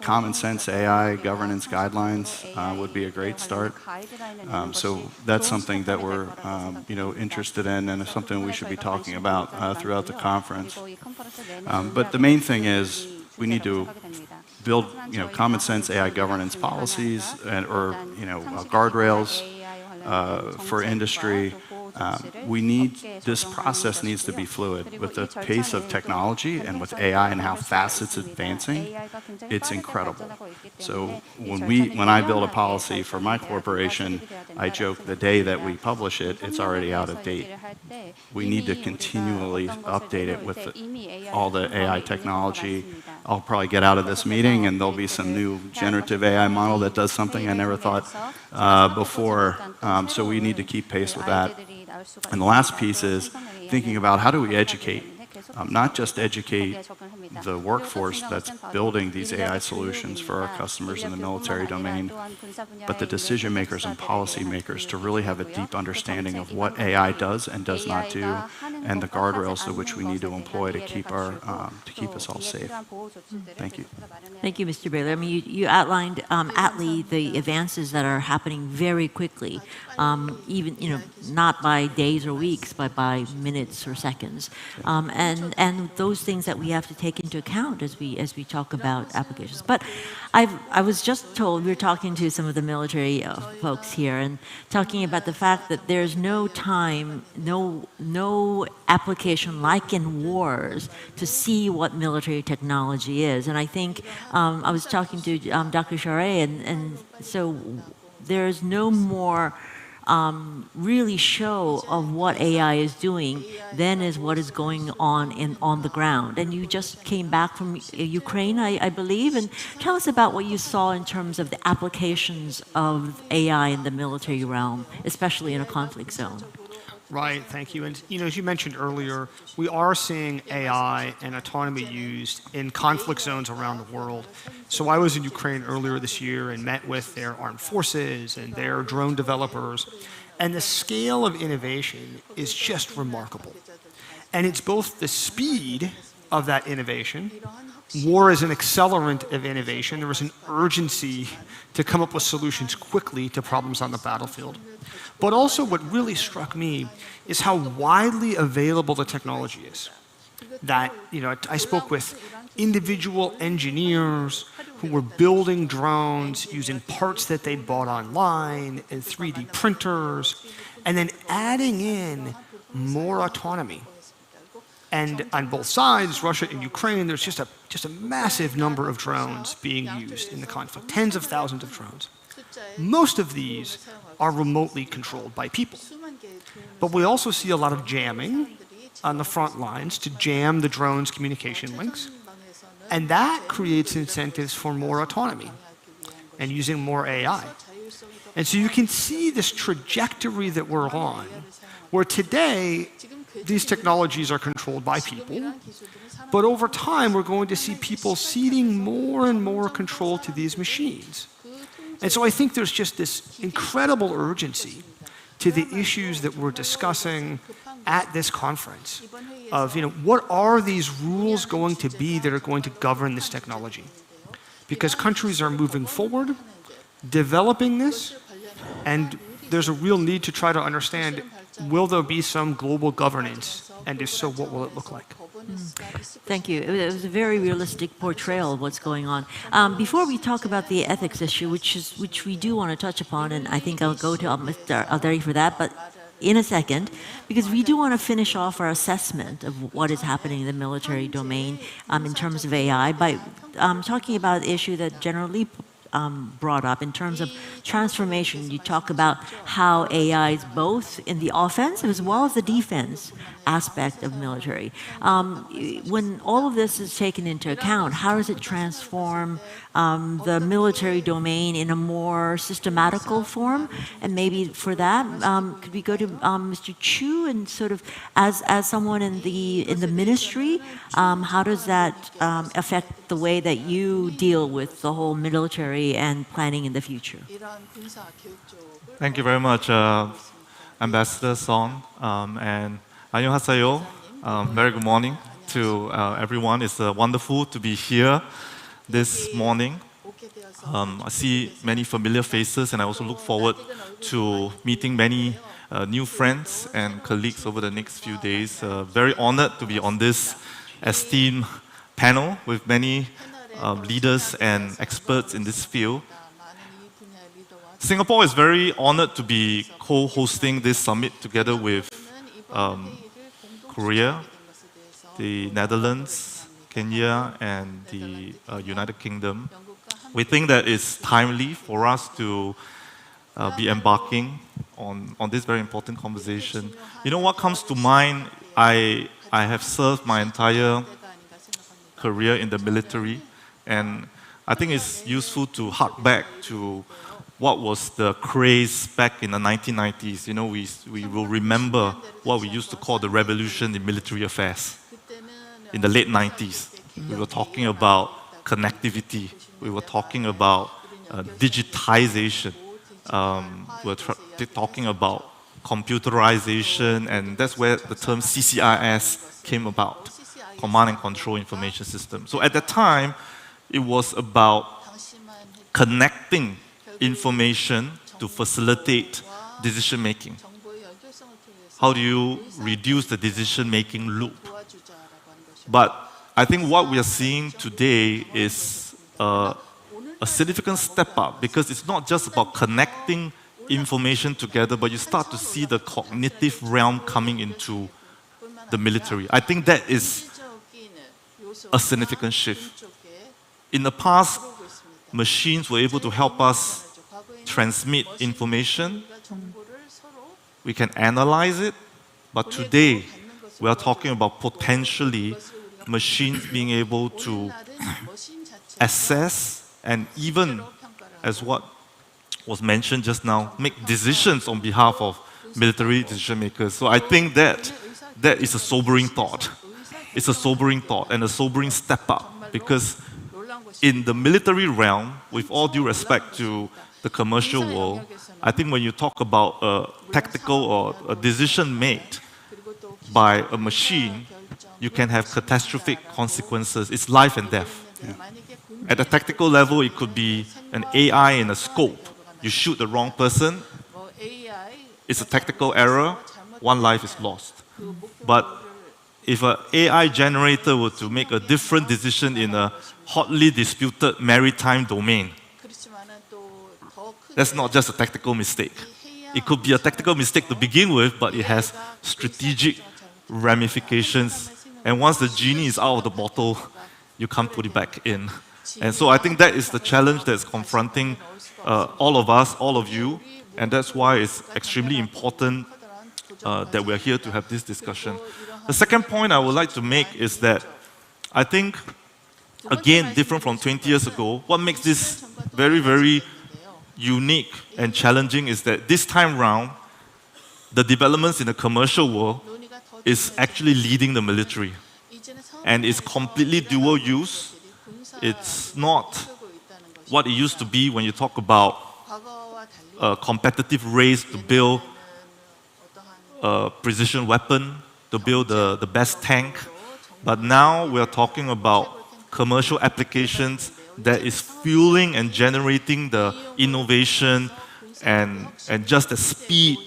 Common sense AI governance guidelines would be a great start. So that's something that we're interested in, and it's something we should be talking about throughout the conference. But the main thing is we need to build common sense AI governance policies or guardrails for industry. This process needs to be fluid. With the pace of technology and with AI and how fast it's advancing, it's incredible. So when I build a policy for my corporation, I joke the day that we publish it, it's already out of date. We need to continually update it with all the AI technology. I'll probably get out of this meeting and there'll be some new generative AI model that does something I never thought before. So we need to keep pace with that. And the last piece is thinking about how do we educate, not just educate the workforce that's building these AI solutions for our customers in the military domain, but the decision makers and policy makers to really have a deep understanding of what AI does and does not do, and the guardrails to which we need to employ to keep us all safe. Thank you. Thank you, Mr. Baylor. I mean, you outlined aptly the advances that are happening very quickly, even not by days or weeks, but by minutes or seconds, and those things that we have to take into account as we talk about applications. But I was just told, we were talking to some of the military folks here and talking about the fact that there's no time, no application like in wars to see what military technology is. And I think I was talking to Dr. Charest, and so there's no more really show of what AI is doing than is what is going on the ground. And you just came back from Ukraine, I believe, and tell us about what you saw in terms of the applications of AI in the military realm, especially in a conflict zone. Right, thank you. And as you mentioned earlier, we are seeing AI and autonomy used in conflict zones around the world. So I was in Ukraine earlier this year and met with their armed forces and their drone developers. And the scale of innovation is just remarkable. And it's both the speed of that innovation. War is an accelerant of innovation. There is an urgency to come up with solutions quickly to problems on the battlefield. But also what really struck me is how widely available the technology is. that, I spoke with individual engineers who were building drones using parts that they'd bought online and 3D printers, and then adding in more autonomy. And on both sides, Russia and Ukraine, there's just a massive number of drones being used in the conflict, tens of thousands of drones. Most of these are remotely controlled by people. But we also see a lot of jamming on the front lines to jam the drone's communication links. And that creates incentives for more autonomy and using more AI. And so you can see this trajectory that we're on, where today these technologies are controlled by people, but over time we're going to see people ceding more and more control to these machines. And so I think there's just this incredible urgency to the issues that we're discussing at this conference of, what are these rules going to be that are going to govern this technology? Because countries are moving forward, developing this, and there's a real need to try to understand, will there be some global governance? And if so, what will it look like? Thank you. It was a very realistic portrayal of what's going on. Before we talk about the ethics issue, which we do want to touch upon, and I think I'll go to Mr. Alderi for that, but in a second, because we do want to finish off our assessment of what is happening in the military domain in terms of AI by talking about the issue that generally brought up in terms of transformation. You talk about how AI is both in the offensive as well as the defense aspect of military. When all of this is taken into account, how does it transform the military domain in a more systematical form? And maybe for that, could we go to Mr. Chu and sort of, as someone in the ministry, how does that affect the way that you deal with the whole military and planning in the future? Thank you very much, Ambassador Song, and 안녕하세요. Very good morning to everyone. It's wonderful to be here this morning. I see many familiar faces, and I also look forward to meeting many new friends and colleagues over the next few days. Very honored to be on this esteemed panel with many leaders and experts in this field. Singapore is very honored to be co-hosting this summit together with Korea, the Netherlands, Kenya, and the United Kingdom. We think that it's timely for us to be embarking on this very important conversation. You know what comes to mind? I have served my entire career in the military, and I think it's useful to hark back to what was the craze back in the 1990s. You know, we will remember what we used to call the revolution in military affairs. In the late 90s, we were talking about connectivity. We were talking about digitization. We were talking about computerization, and that's where the term CCIS came about, Command and Control Information System. So at that time, it was about connecting information to facilitate decision making. How do you reduce the decision making loop? But I think what we are seeing today is a significant step up, because it's not just about connecting information together, but you start to see the cognitive realm coming into the military. I think that is a significant shift. In the past, machines were able to help us transmit information. We can analyze it, but today we are talking about potentially machines being able to assess and even, as what was mentioned just now, make decisions on behalf of military decision makers. So I think that is a sobering thought. It's a sobering thought and a sobering step up, because in the military realm, with all due respect to the commercial world, I think when you talk about a tactical or a decision made by a machine, you can have catastrophic consequences. It's life and death. Yeah. At a tactical level, it could be an AI in a scope. You shoot the wrong person, it's a tactical error, one life is lost. But if an AI generator were to make a different decision in a hotly disputed maritime domain, that's not just a tactical mistake. It could be a tactical mistake to begin with, but it has strategic ramifications. And once the genie is out of the bottle, you can't put it back in. And so I think that is the challenge that's confronting all of us, all of you, and that's why it's extremely important that we're here to have this discussion. The second point I would like to make is that I think, again, different from 20 years ago, what makes this very, very unique and challenging is that this time round, the developments in the commercial world is actually leading the military. And it's completely dual use. It's not what it used to be when you talk about a competitive race to build a precision weapon, to build the best tank. But now we're talking about commercial applications that is fueling and generating the innovation and just the speed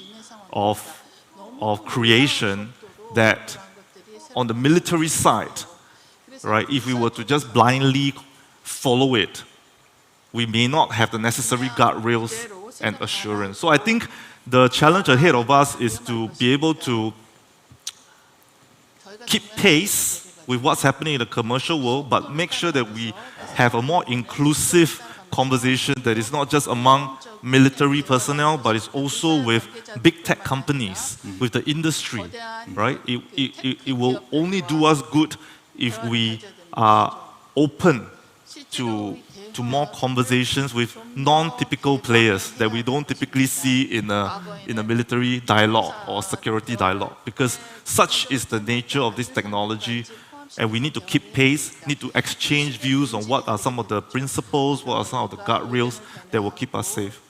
of creation that on the military side, right, if we were to just blindly follow it, we may not have the necessary guardrails and assurance. So I think the challenge ahead of us is to be able to keep pace with what's happening in the commercial world, but make sure that we have a more inclusive conversation that is not just among military personnel, but it's also with big tech companies, with the industry, right? It will only do us good if we are open to more conversations with non-typical players that we don't typically see in a military dialogue or security dialogue, because such is the nature of this technology. And we need to keep pace, need to exchange views on what are some of the principles, what are some of the guardrails that will keep us safe.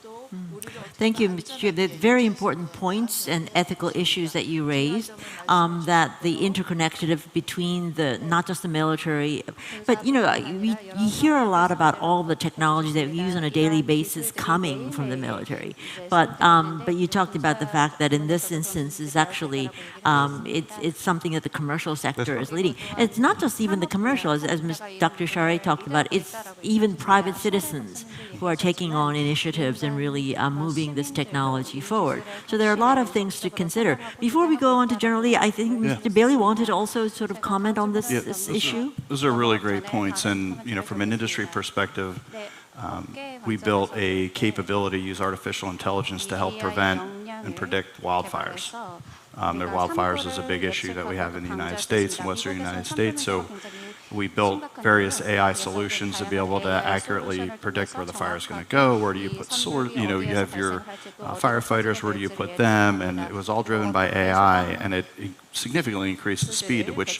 Thank you, Mr. Chair. They're very important points and ethical issues that you raised, that the interconnected between not just the military, but you hear a lot about all the technology that we use on a daily basis coming from the military. But you talked about the fact that in this instance is actually, it's something that the commercial sector is leading. It's not just even the commercial, as Dr. Share talked about, it's even private citizens who are taking on initiatives and really moving this technology forward. So there are a lot of things to consider. Before we go on to General Lee, I think Mr. Bailey wanted to also sort of comment on this issue. Those are really great points. And from an industry perspective, we built a capability to use artificial intelligence to help prevent and predict wildfires. Wildfires is a big issue that we have in the United States, in Western United States. So we built various AI solutions to be able to accurately predict where the fire is going to go. Where do you put you have your firefighters, where do you put them? And it was all driven by AI, and it significantly increased the speed at which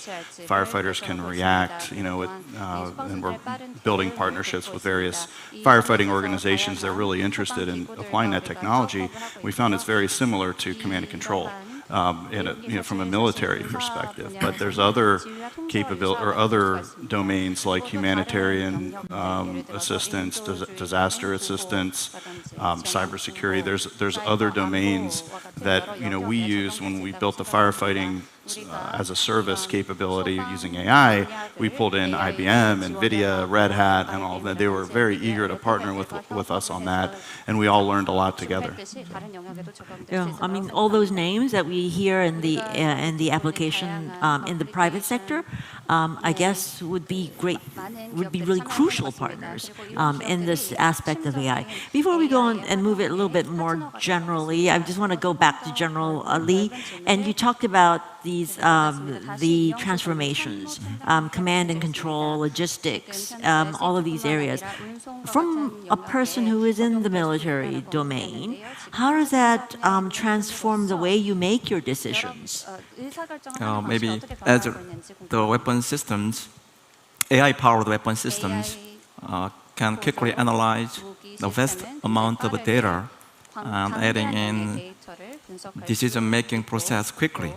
firefighters can react. And we're building partnerships with various firefighting organizations that are really interested in applying that technology. We found it's very similar to command and control. From a military perspective, but there's other other domains like humanitarian assistance, disaster assistance, cybersecurity. There's other domains that we use when we built the firefighting as a service capability using AI. We pulled in IBM, NVIDIA, Red Hat, and all of that. They were very eager to partner with us on that, and we all learned a lot together. Yeah, I mean, all those names that we hear in the application in the private sector, I guess would be really crucial partners in this aspect of AI. Before we go on and move it a little bit more generally, I just want to go back to General Lee, and you talked about the transformations, command and control, logistics, all of these areas. From a person who is in the military domain, how does that transform the way you make your decisions? Maybe as the weapon systems, AI-powered weapon systems can quickly analyze the vast amount of data and adding in decision-making process quickly,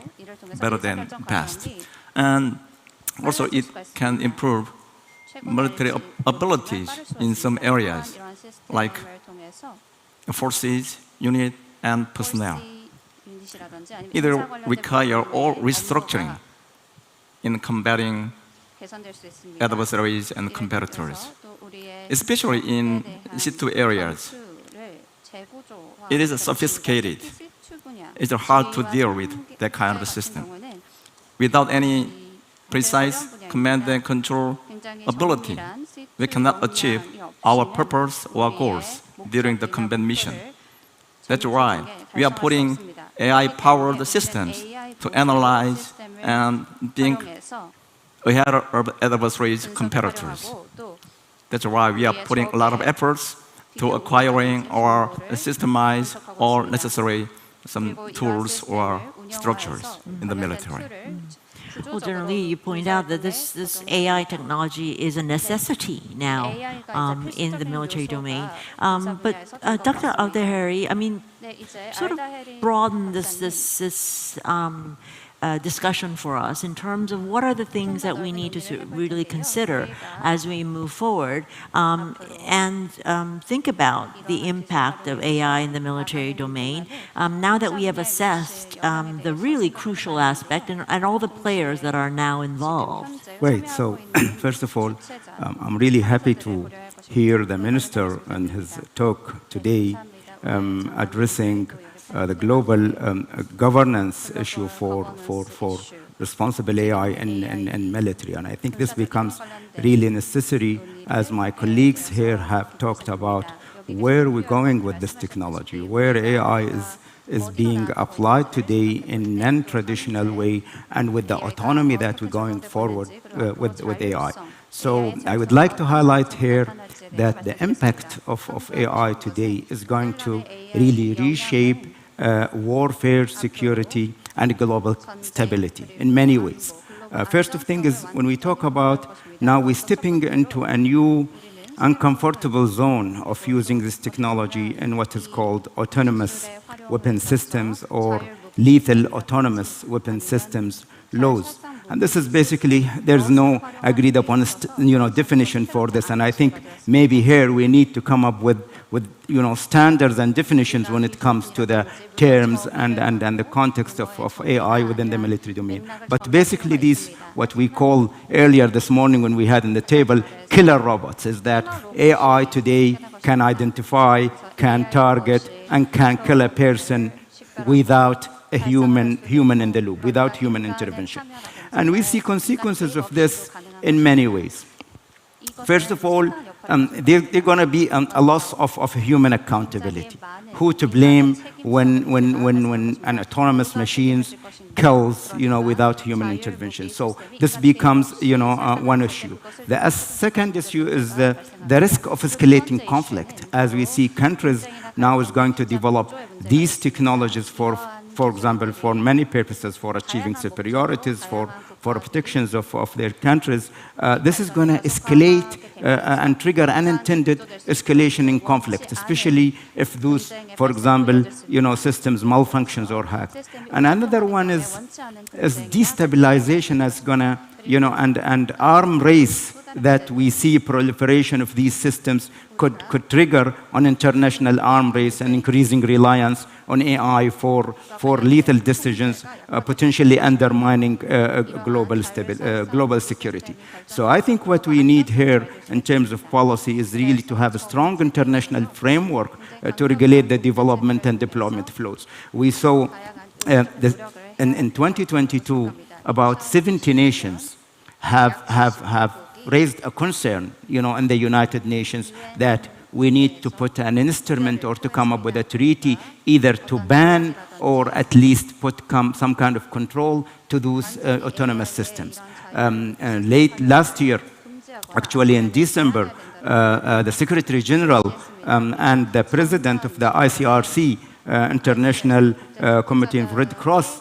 better than past. And also it can improve military abilities in some areas, like forces, unit, and personnel. Either require or restructuring in combating 개선될 수 있습니다. adversaries and competitors, especially in C2 areas. It is sophisticated. It's hard to deal with that kind of system. Without any precise command and control ability, we cannot achieve our purpose or goals during the combat mission. That's why we are putting AI-powered systems to analyze and think ahead of adversaries, competitors. That's why we are putting a lot of efforts to acquiring or systemize all necessary some tools or structures in the military. Well, generally, you point out that this AI technology is a necessity now in the military domain. But Dr. Al-Daheri, I mean, sort of broaden this discussion for us in terms of what are the things that we need to really consider as we move forward and think about the impact of AI in the military domain now that we have assessed the really crucial aspect and all the players that are now involved. Right, so first of all, I'm really happy to hear the minister and his talk today addressing the global governance issue for responsible AI and military. And I think this becomes really necessary as my colleagues here have talked about where we're going with this technology, where AI is being applied today in non-traditional way and with the autonomy that we're going forward with AI. So I would like to highlight here that the impact of AI today is going to really reshape warfare, security, and global stability in many ways. First thing is when we talk about now we're stepping into a new uncomfortable zone of using this technology in what is called autonomous weapon systems or lethal autonomous weapon systems laws. And this is basically, there's no agreed upon definition for this. And I think maybe here we need to come up with standards and definitions when it comes to the terms and the context of AI within the military domain. But basically these, what we call earlier this morning when we had on the table, killer robots, is that AI today can identify, can target, and can kill a person without a human in the loop, without human intervention. And we see consequences of this in many ways. First of all, there's going to be a loss of human accountability. Who to blame when an autonomous machine kills, without human intervention? So this becomes, one issue. The second issue is the risk of escalating conflict. As we see, countries now is going to develop these technologies for example, for many purposes, for achieving superiorities, for protections of their countries. This is going to escalate and trigger unintended escalation in conflict, especially if those, for example, systems malfunctions or hacked. And another one is destabilization is going to, and arm race that we see proliferation of these systems could trigger on international arm race and increasing reliance on AI for lethal decisions, potentially undermining global security. So I think what we need here in terms of policy is really to have a strong international framework to regulate the development and deployment flows. We saw in 2022, about 70 nations have raised a concern, in the United Nations that we need to put an instrument or to come up with a treaty either to ban or at least put some kind of control to those autonomous systems. Late last year, actually in December, the Secretary General and the President of the ICRC, International Committee of Red Cross,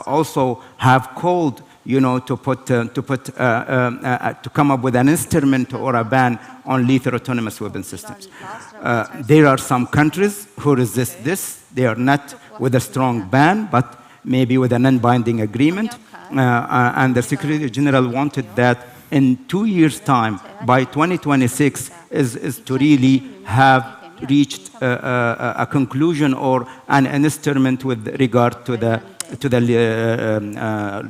also have called to come up with an instrument or a ban on lethal autonomous weapon systems. There are some countries who resist this. They are not with a strong ban, but maybe with a non-binding agreement. And the Secretary General wanted that in 2 years' time, by 2026, is to really have reached a conclusion or an instrument with regard to the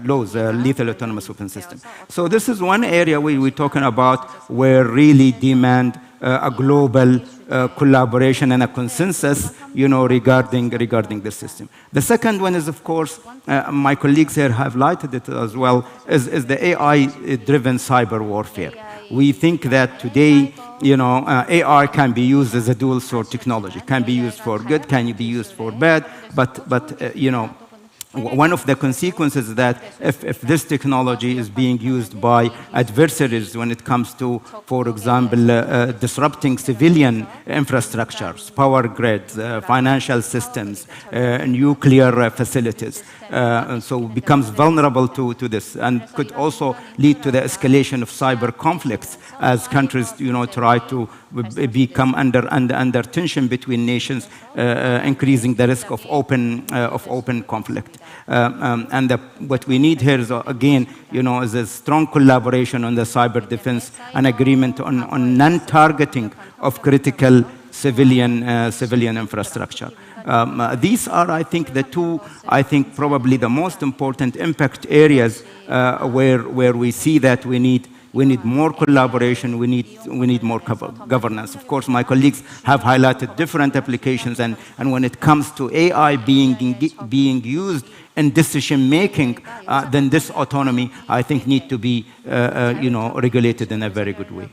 laws, lethal autonomous weapon system. So this is one area we're talking about where really demand a global collaboration and a consensus, regarding this system. The second one is, of course, my colleagues here have highlighted it as well, is the AI-driven cyber warfare. We think that today, AI can be used as a dual-sword technology. Can be used for good, can be used for bad, but one of the consequences is that if this technology is being used by adversaries when it comes to, for example, disrupting civilian infrastructures, power grids, financial systems, nuclear facilities, and so becomes vulnerable to this, and could also lead to the escalation of cyber conflicts as countries, try to become under tension between nations, increasing the risk of open conflict. And what we need here is, again, is a strong collaboration on the cyber defense, an agreement on non-targeting of critical civilian infrastructure. These are, I think, the two, probably the most important impact areas where we see that we need more collaboration, we need more governance. Of course, my colleagues have highlighted different applications, and when it comes to AI being used in decision making, then this autonomy, I think, need to be regulated in a very good way.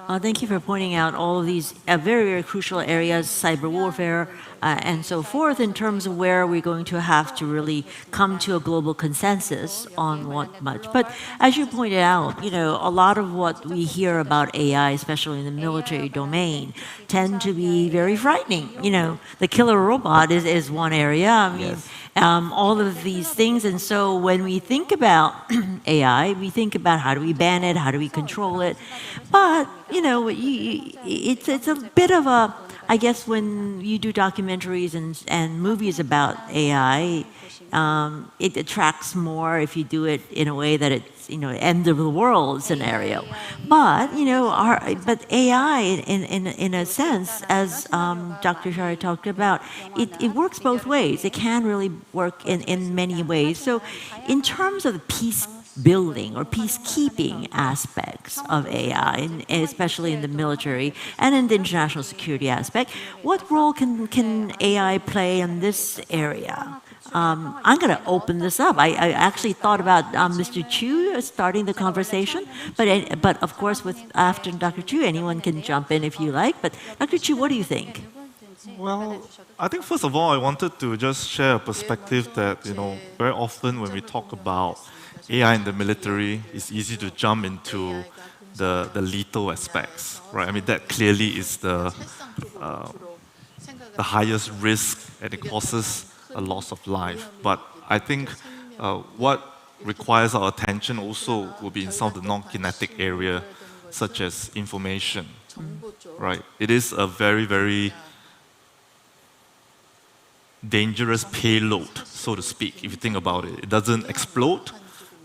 Thank you for pointing out all of these very, very crucial areas, cyber warfare, and so forth, in terms of where we're going to have to really come to a global consensus on what much. But as you pointed out, a lot of what we hear about AI, especially in the military domain, tend to be very frightening. The killer robot is one area. I mean, all of these things. And so when we think about AI, we think about how do we ban it, how do we control it. But, it's a bit of a, I guess when you do documentaries and movies about AI, it attracts more if you do it in a way that it's, end of the world scenario. But, but AI, in a sense, as Dr. Shari talked about, it works both ways. It can really work in many ways. So in terms of the peace building or peacekeeping aspects of AI, and especially in the military and in the international security aspect, what role can AI play in this area? I'm going to open this up. I actually thought about Mr. Chu starting the conversation, but of course, after Dr. Chu, anyone can jump in if you like. But Dr. Chu, what do you think? Well, I think first of all, I wanted to just share a perspective that, very often when we talk about AI in the military, it's easy to jump into the lethal aspects, right? I mean, that clearly is the highest risk, and it causes a loss of life. But I think what requires our attention also will be in some of the non-kinetic area, such as information, right? It is a very, very dangerous payload, so to speak, if you think about it. It doesn't explode,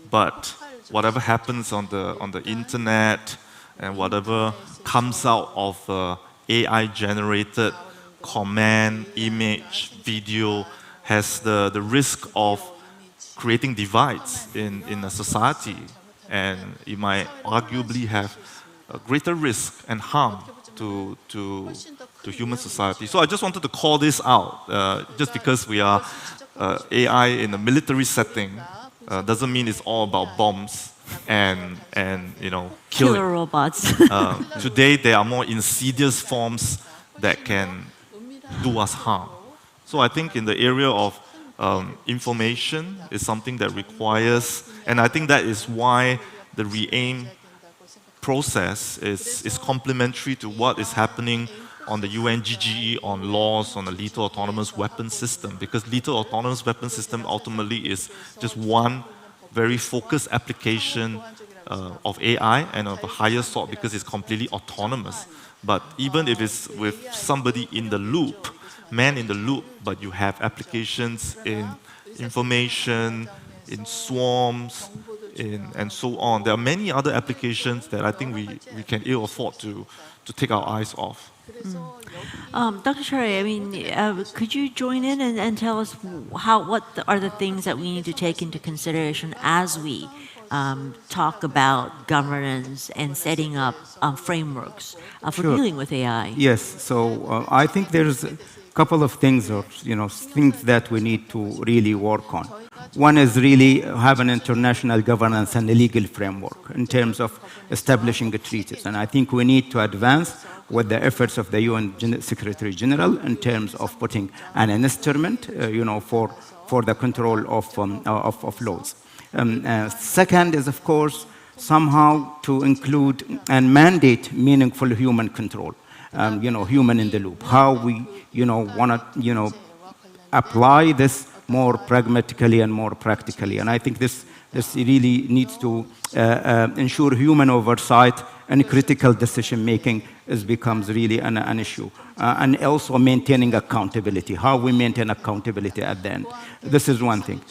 but whatever happens on the internet and whatever comes out of AI-generated comment, image, video, has the risk of creating divides in a society, and it might arguably have a greater risk and harm to human society. So I just wanted to call this out, just because we are AI in a military setting, doesn't mean it's all about bombs and killing. Killer robots. Today, there are more insidious forms that can do us harm. So I think in the area of information is something that requires, and I think that is why the REAIM process is complementary to what is happening on the UNGGE on laws on the lethal autonomous weapon system, because lethal autonomous weapon system ultimately is just one very focused application of AI and of a higher sort because it's completely autonomous. But even if it's with somebody in the loop, man in the loop, but you have applications in information, in swarms, and so on. There are many other applications that I think we can ill afford to take our eyes off. Dr. Chare, I mean, could you join in and tell us what are the things that we need to take into consideration as we talk about governance and setting up frameworks for dealing with AI? Yes, so I think there's a couple of things, or things that we need to really work on. One is really have an international governance and a legal framework in terms of establishing treaties, and I think we need to advance with the efforts of the UN Secretary General in terms of putting an instrument, for the control of laws. Second is, of course, somehow to include and mandate meaningful human control, human in the loop. How we, want to, apply this more pragmatically and more practically. And I think this really needs to ensure human oversight and critical decision making becomes really an issue. And also maintaining accountability, how we maintain accountability at the end. This is one thing.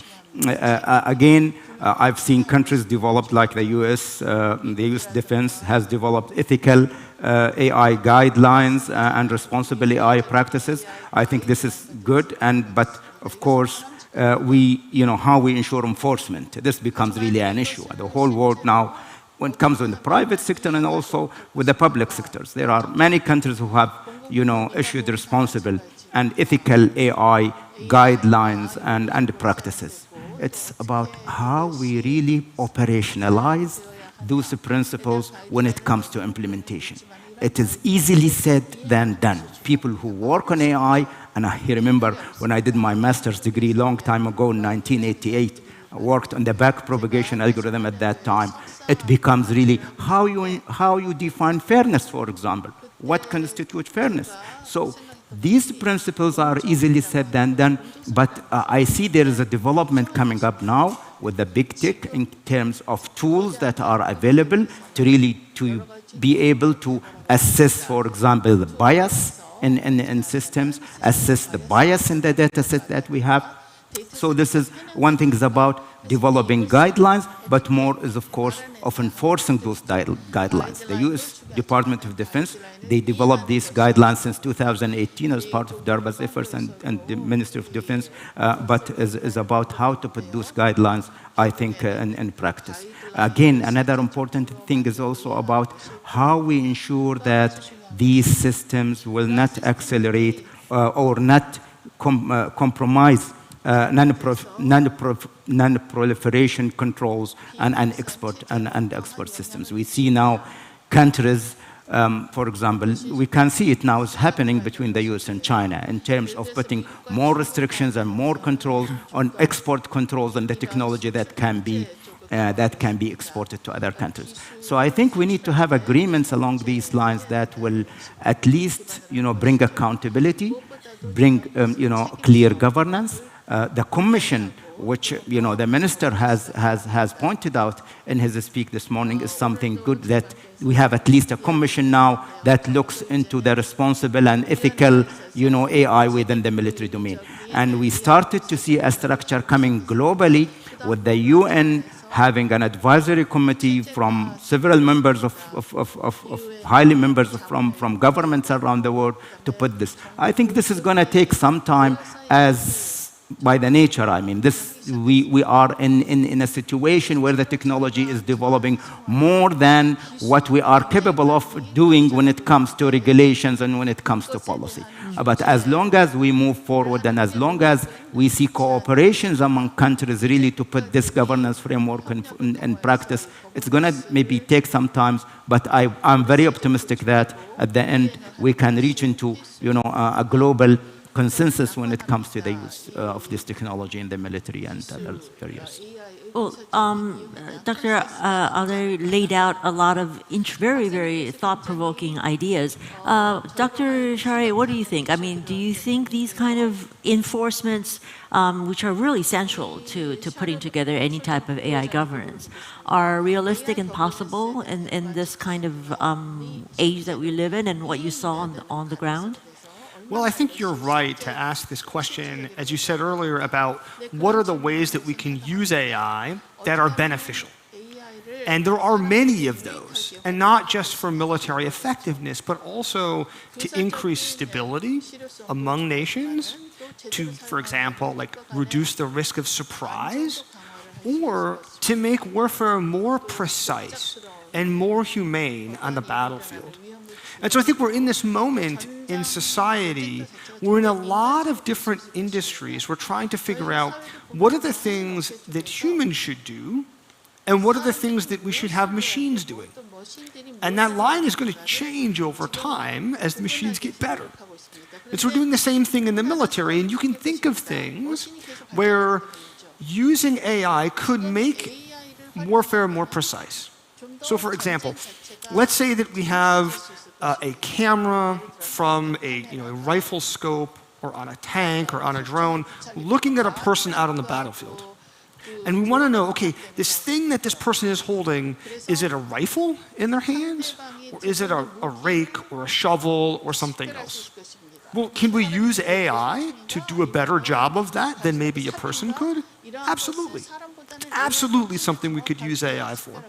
Again, I've seen countries develop like the US, the US Defense has developed ethical AI guidelines and responsible AI practices. I think this is good, but of course, how we ensure enforcement. This becomes really an issue. The whole world now, when it comes to the private sector and also with the public sectors, there are many countries who have, issued responsible and ethical AI guidelines and practices. It's about how we really operationalize those principles when it comes to implementation. It is easily said than done. People who work on AI, and I remember when I did my master's degree a long time ago in 1988, I worked on the back propagation algorithm at that time. It becomes really how you define fairness, for example. What constitutes fairness? So these principles are easily said than done, but I see there is a development coming up now with the big tech in terms of tools that are available to really be able to assess, for example, the bias in systems, assess the bias in the data set that we have. So this is one thing is about developing guidelines, but more is, of course, of enforcing those guidelines. The US Department of Defense, they developed these guidelines since 2018 as part of DARPA's efforts and the Ministry of Defense, but is about how to put those guidelines, I think, in practice. Again, another important thing is also about how we ensure that these systems will not accelerate or not compromise non-proliferation controls and export systems. We see now countries, for example, we can see it now is happening between the US and China in terms of putting more restrictions and more controls on export controls and the technology that can be exported to other countries. So I think we need to have agreements along these lines that will at least, bring accountability, bring, clear governance. The Commission, which the Minister has pointed out in his speech this morning, is something good that we have at least a Commission now that looks into the responsible and ethical AI within the military domain. And we started to see a structure coming globally with the UN having an advisory committee from several members highly members from governments around the world to put this. I think this is going to take some time by the nature, I mean, we are in a situation where the technology is developing more than what we are capable of doing when it comes to regulations and when it comes to policy. But as long as we move forward and as long as we see cooperations among countries really to put this governance framework in practice, it's going to maybe take some time, but I'm very optimistic that at the end we can reach into a global consensus when it comes to the use of this technology in the military and other areas. Well, Dr. Alder laid out a lot of very, very thought-provoking ideas. Dr. Chare, what do you think? I mean, do you think these kind of enforcements, which are really central to putting together any type of AI governance, are realistic and possible in this kind of age that we live in and what you saw on the ground? Well, I think you're right to ask this question, as you said earlier, about what are the ways that we can use AI that are beneficial. And there are many of those, and not just for military effectiveness, but also to increase stability among nations, to, for example, like reduce the risk of surprise, or to make warfare more precise and more humane on the battlefield. And so I think we're in this moment in society, we're in a lot of different industries, we're trying to figure out what are the things that humans should do, and what are the things that we should have machines doing. And that line is going to change over time as the machines get better. And so we're doing the same thing in the military, and you can think of things where using AI could make warfare more precise. So for example, let's say that we have a camera from a rifle scope or on a tank or on a drone looking at a person out on the battlefield. And we want to know, okay, this thing that this person is holding, is it a rifle in their hands? Or is it a rake or a shovel or something else? Well, can we use AI to do a better job of that than maybe a person could? Absolutely. It's absolutely something we could use AI for.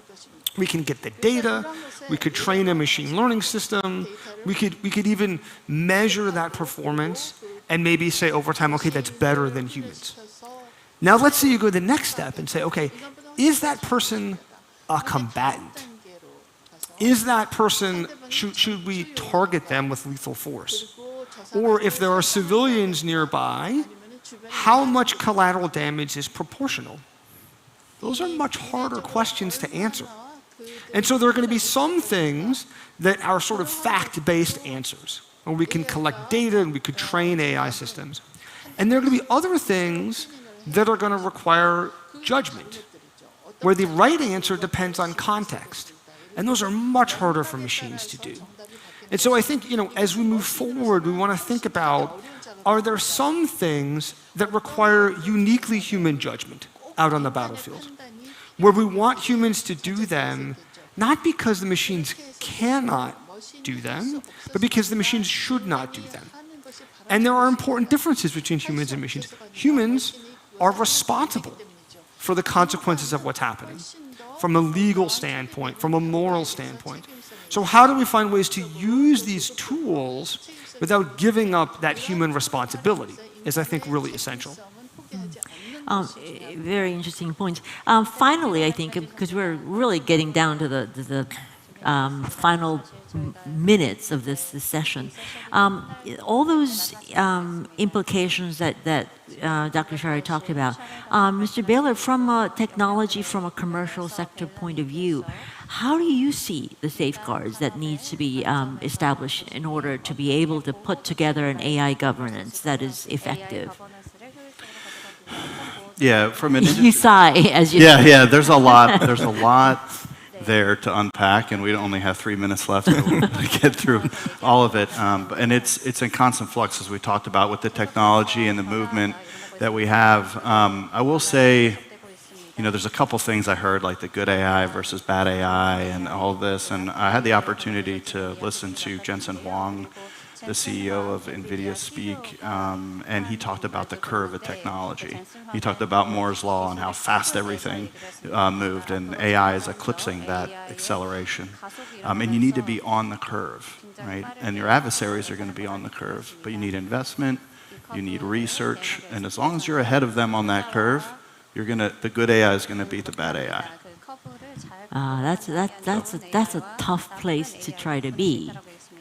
We can get the data, we could train a machine learning system, we could even measure that performance and maybe say over time, okay, that's better than humans. Now let's say you go the next step and say, okay, is that person a combatant? Is that person, should we target them with lethal force? Or if there are civilians nearby, how much collateral damage is proportional? Those are much harder questions to answer. And so there are going to be some things that are sort of fact-based answers, where we can collect data and we could train AI systems. And there are going to be other things that are going to require judgment, where the right answer depends on context. And those are much harder for machines to do. And so I think, as we move forward, we want to think about, are there some things that require uniquely human judgment out on the battlefield, where we want humans to do them, not because the machines cannot do them, but because the machines should not do them. And there are important differences between humans and machines. Humans are responsible for the consequences of what's happening, from a legal standpoint, from a moral standpoint. So how do we find ways to use these tools without giving up that human responsibility is, I think, really essential. Very interesting points. Finally, I think, because we're really getting down to the final minutes of this session, all those implications that Dr. Shari talked about, Mr. Baylor, from a technology, from a commercial sector point of view, how do you see the safeguards that need to be established in order to be able to put together an AI governance that is effective? Yeah, from an you sigh as you. Yeah. There's a lot there to unpack, and we only have 3 minutes left to get through all of it. And it's in constant flux, as we talked about, with the technology and the movement that we have. I will say, there's a couple things I heard, like the good AI versus bad AI and all this. And I had the opportunity to listen to Jensen Huang, the CEO of NVIDIA, speak, and he talked about the curve of technology. He talked about Moore's Law and how fast everything moved, and AI is eclipsing that acceleration. And you need to be on the curve, right? And your adversaries are going to be on the curve, but you need investment, you need research, and as long as you're ahead of them on that curve, the good AI is going to beat the bad AI. That's a tough place to try to be.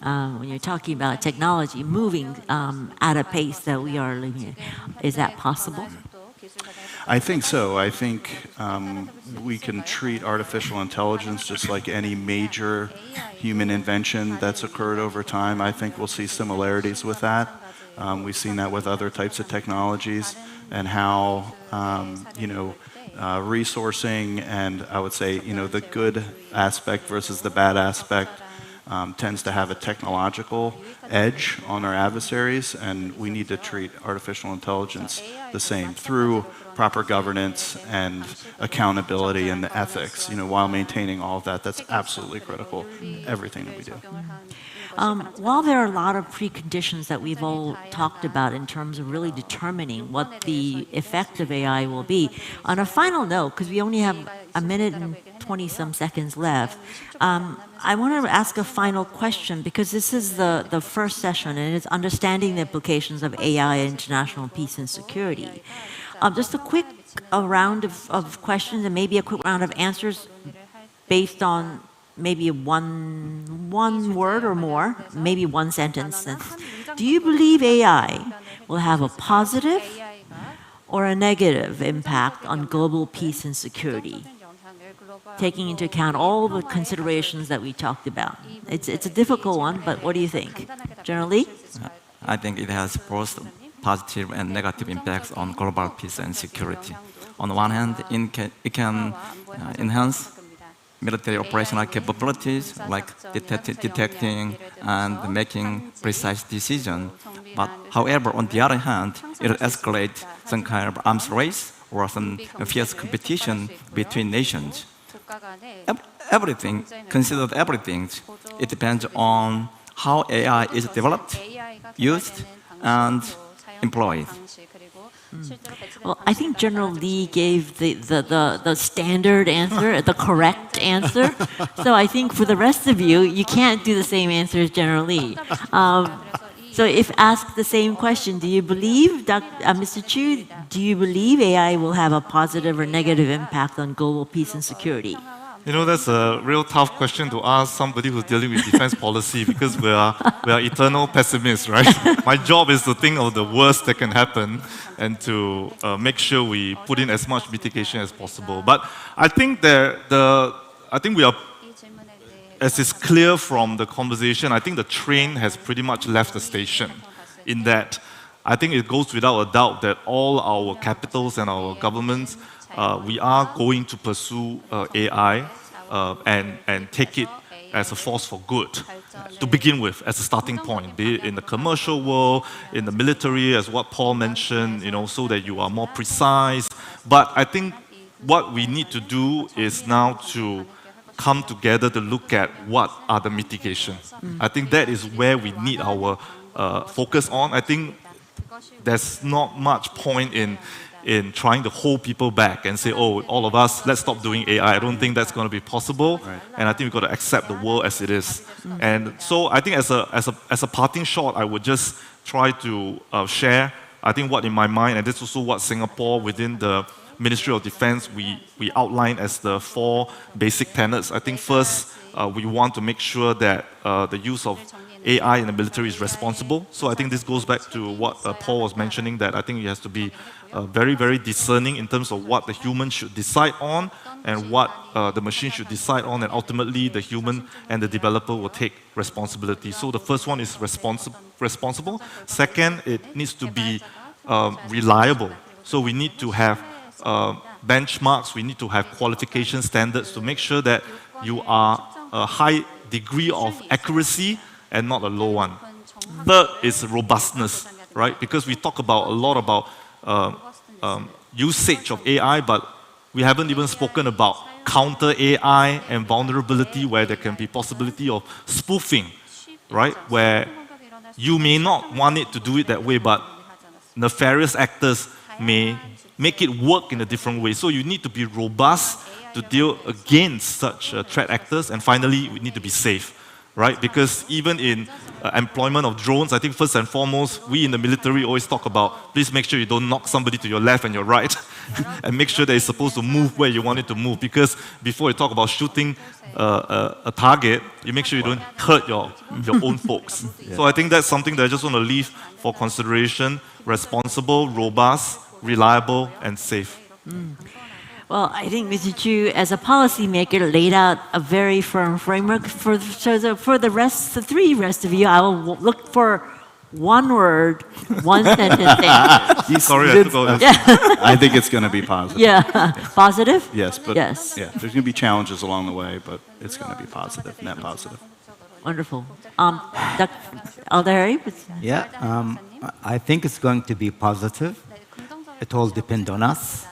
When you're talking about technology moving at a pace that we are living in. Is that possible? I think so. I think we can treat artificial intelligence just like any major human invention that's occurred over time. I think we'll see similarities with that. We've seen that with other types of technologies, and how resourcing and, I would say, the good aspect versus the bad aspect tends to have a technological edge on our adversaries, and we need to treat artificial intelligence the same through proper governance and accountability and the ethics, while maintaining all of that. That's absolutely critical, everything that we do. While there are a lot of preconditions that we've all talked about in terms of really determining what the effect of AI will be, on a final note, because we only have a minute and 20-some seconds left. I want to ask a final question because this is the first session and it's understanding the implications of AI in international peace and security. Just a quick round of questions and maybe a quick round of answers based on maybe one word or more, maybe one sentence. Do you believe AI will have a positive or a negative impact on global peace and security, taking into account all the considerations that we talked about? It's a difficult one, but what do you think? General Lee? I think it has both positive and negative impacts on global peace and security. On the one hand, it can enhance military operational capabilities like detecting and making precise decisions. But however, on the other hand, it escalates some kind of arms race or some fierce competition between nations. Everything, considered everything, it depends on how AI is developed, used, and employed. Well, I think General Lee gave the standard answer, the correct answer. So I think for the rest of you, you can't do the same answer as General Lee. So if asked the same question, do you believe, Mr. Chu, do you believe AI will have a positive or negative impact on global peace and security? You know, that's a real tough question to ask somebody who's dealing with defense policy because we are eternal pessimists, right? My job is to think of the worst that can happen and to make sure we put in as much mitigation as possible. But I think we are, as is clear from the conversation, I think the train has pretty much left the station in that I think it goes without a doubt that all our capitals and our governments we are going to pursue AI and take it as a force for good to begin with, as a starting point, be it in the commercial world, in the military, as what Paul mentioned, you know, so that you are more precise. But I think what we need to do is now to come together to look at what are the mitigations. I think that is where we need our focus on. I think there's not much point in trying to hold people back and say, oh, all of us, let's stop doing AI. I don't think that's going to be possible. Right. And I think we've got to accept the world as it is. And so I think as a parting shot, I would just try to share, I think what in my mind, and this is also what Singapore within the Ministry of Defense, we outline as the 4 basic tenets. I think first, we want to make sure that the use of AI in the military is responsible. So I think this goes back to what Paul was mentioning, that I think it has to be very, very discerning in terms of what the human should decide on and what the machine should decide on, and ultimately the human and the developer will take responsibility. So the first one is responsible. Second, it needs to be reliable. So we need to have benchmarks, we need to have qualification standards to make sure that you are a high degree of accuracy and not a low one. Third is robustness, right? Because we talk about a lot about usage of AI, but we haven't even spoken about counter AI and vulnerability where there can be possibility of spoofing, right? Where you may not want it to do it that way, but nefarious actors may make it work in a different way. So you need to be robust to deal against such threat actors. And finally, we need to be safe, right? Because even in employment of drones, I think first and foremost, we in the military always talk about, please make sure you don't knock somebody to your left and your right, and make sure that it's supposed to move where you want it to move. Because before you talk about shooting a target, you make sure you don't hurt your own folks. Yeah. So I think that's something that I just want to leave for consideration: responsible, robust, reliable, and safe. Well, I think Mr. Chu, as a policymaker, laid out a very firm framework. For the 3 rest of you, I will look for one word, one sentence. Sorry, I took all this. I think it's going to be positive. Yeah, positive? Yes, but yes. Yeah, there's going to be challenges along the way, but it's going to be positive, net positive. Wonderful. Dr. Aldehari? Yeah, I think it's going to be positive. It all depends on us,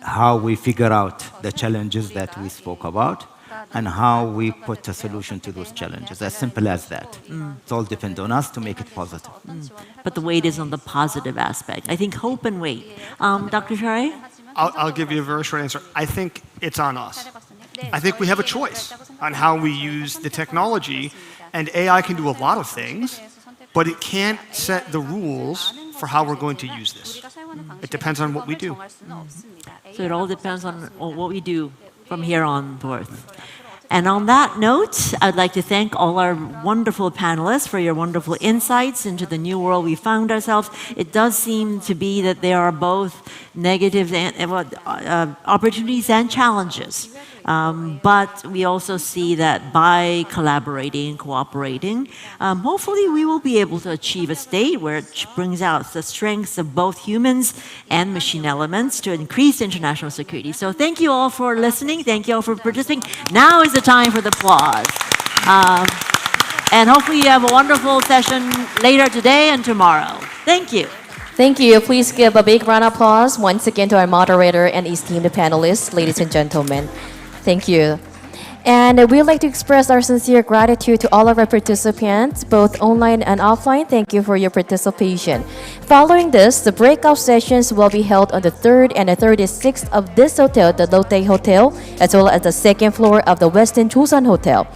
how we figure out the challenges that we spoke about, and how we put a solution to those challenges. As simple as that. It all depends on us to make it positive. But the weight is on the positive aspect. I think hope and weight. Dr. Shari? I'll give you a very short answer. I think it's on us. I think we have a choice on how we use the technology, and AI can do a lot of things, but it can't set the rules for how we're going to use this. It depends on what we do. So it all depends on what we do from here on forth. And on that note, I'd like to thank all our wonderful panelists for your wonderful insights into the new world we found ourselves. It does seem to be that there are both negatives and opportunities and challenges. But we also see that by collaborating, cooperating, hopefully we will be able to achieve a state where it brings out the strengths of both humans and machine elements to increase international security. So thank you all for listening. Thank you all for participating. Now is the time for the applause. And hopefully you have a wonderful session later today and tomorrow. Thank you. Thank you. Please give a big round of applause once again to our moderator and esteemed panelists, ladies and gentlemen. Thank you. And we'd like to express our sincere gratitude to all of our participants, both online and offline. Thank you for your participation. Following this, the breakout sessions will be held on the 3rd and the 36th of this hotel, the Lotte Hotel, as well as the 2nd floor of the Westin Josun Hotel.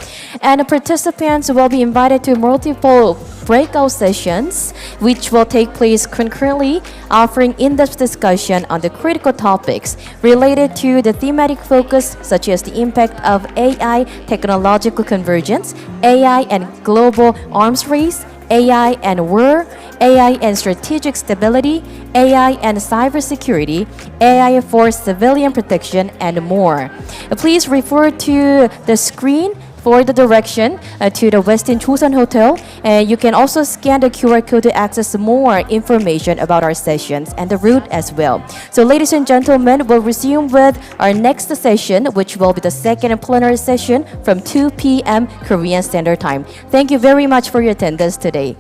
And the participants will be invited to multiple breakout sessions, which will take place concurrently, offering in-depth discussion on the critical topics related to the thematic focus, such as the impact of AI technological convergence, AI and global arms race, AI and war, AI and strategic stability, AI and cybersecurity, AI for civilian protection, and more. Please refer to the screen for the direction to the Westin Josun Hotel. And you can also scan the QR code to access more information about our sessions and the route as well. So ladies and gentlemen, we'll resume with our next session, which will be the second plenary session from 2 p.m. Korean Standard Time. Thank you very much for your attendance today.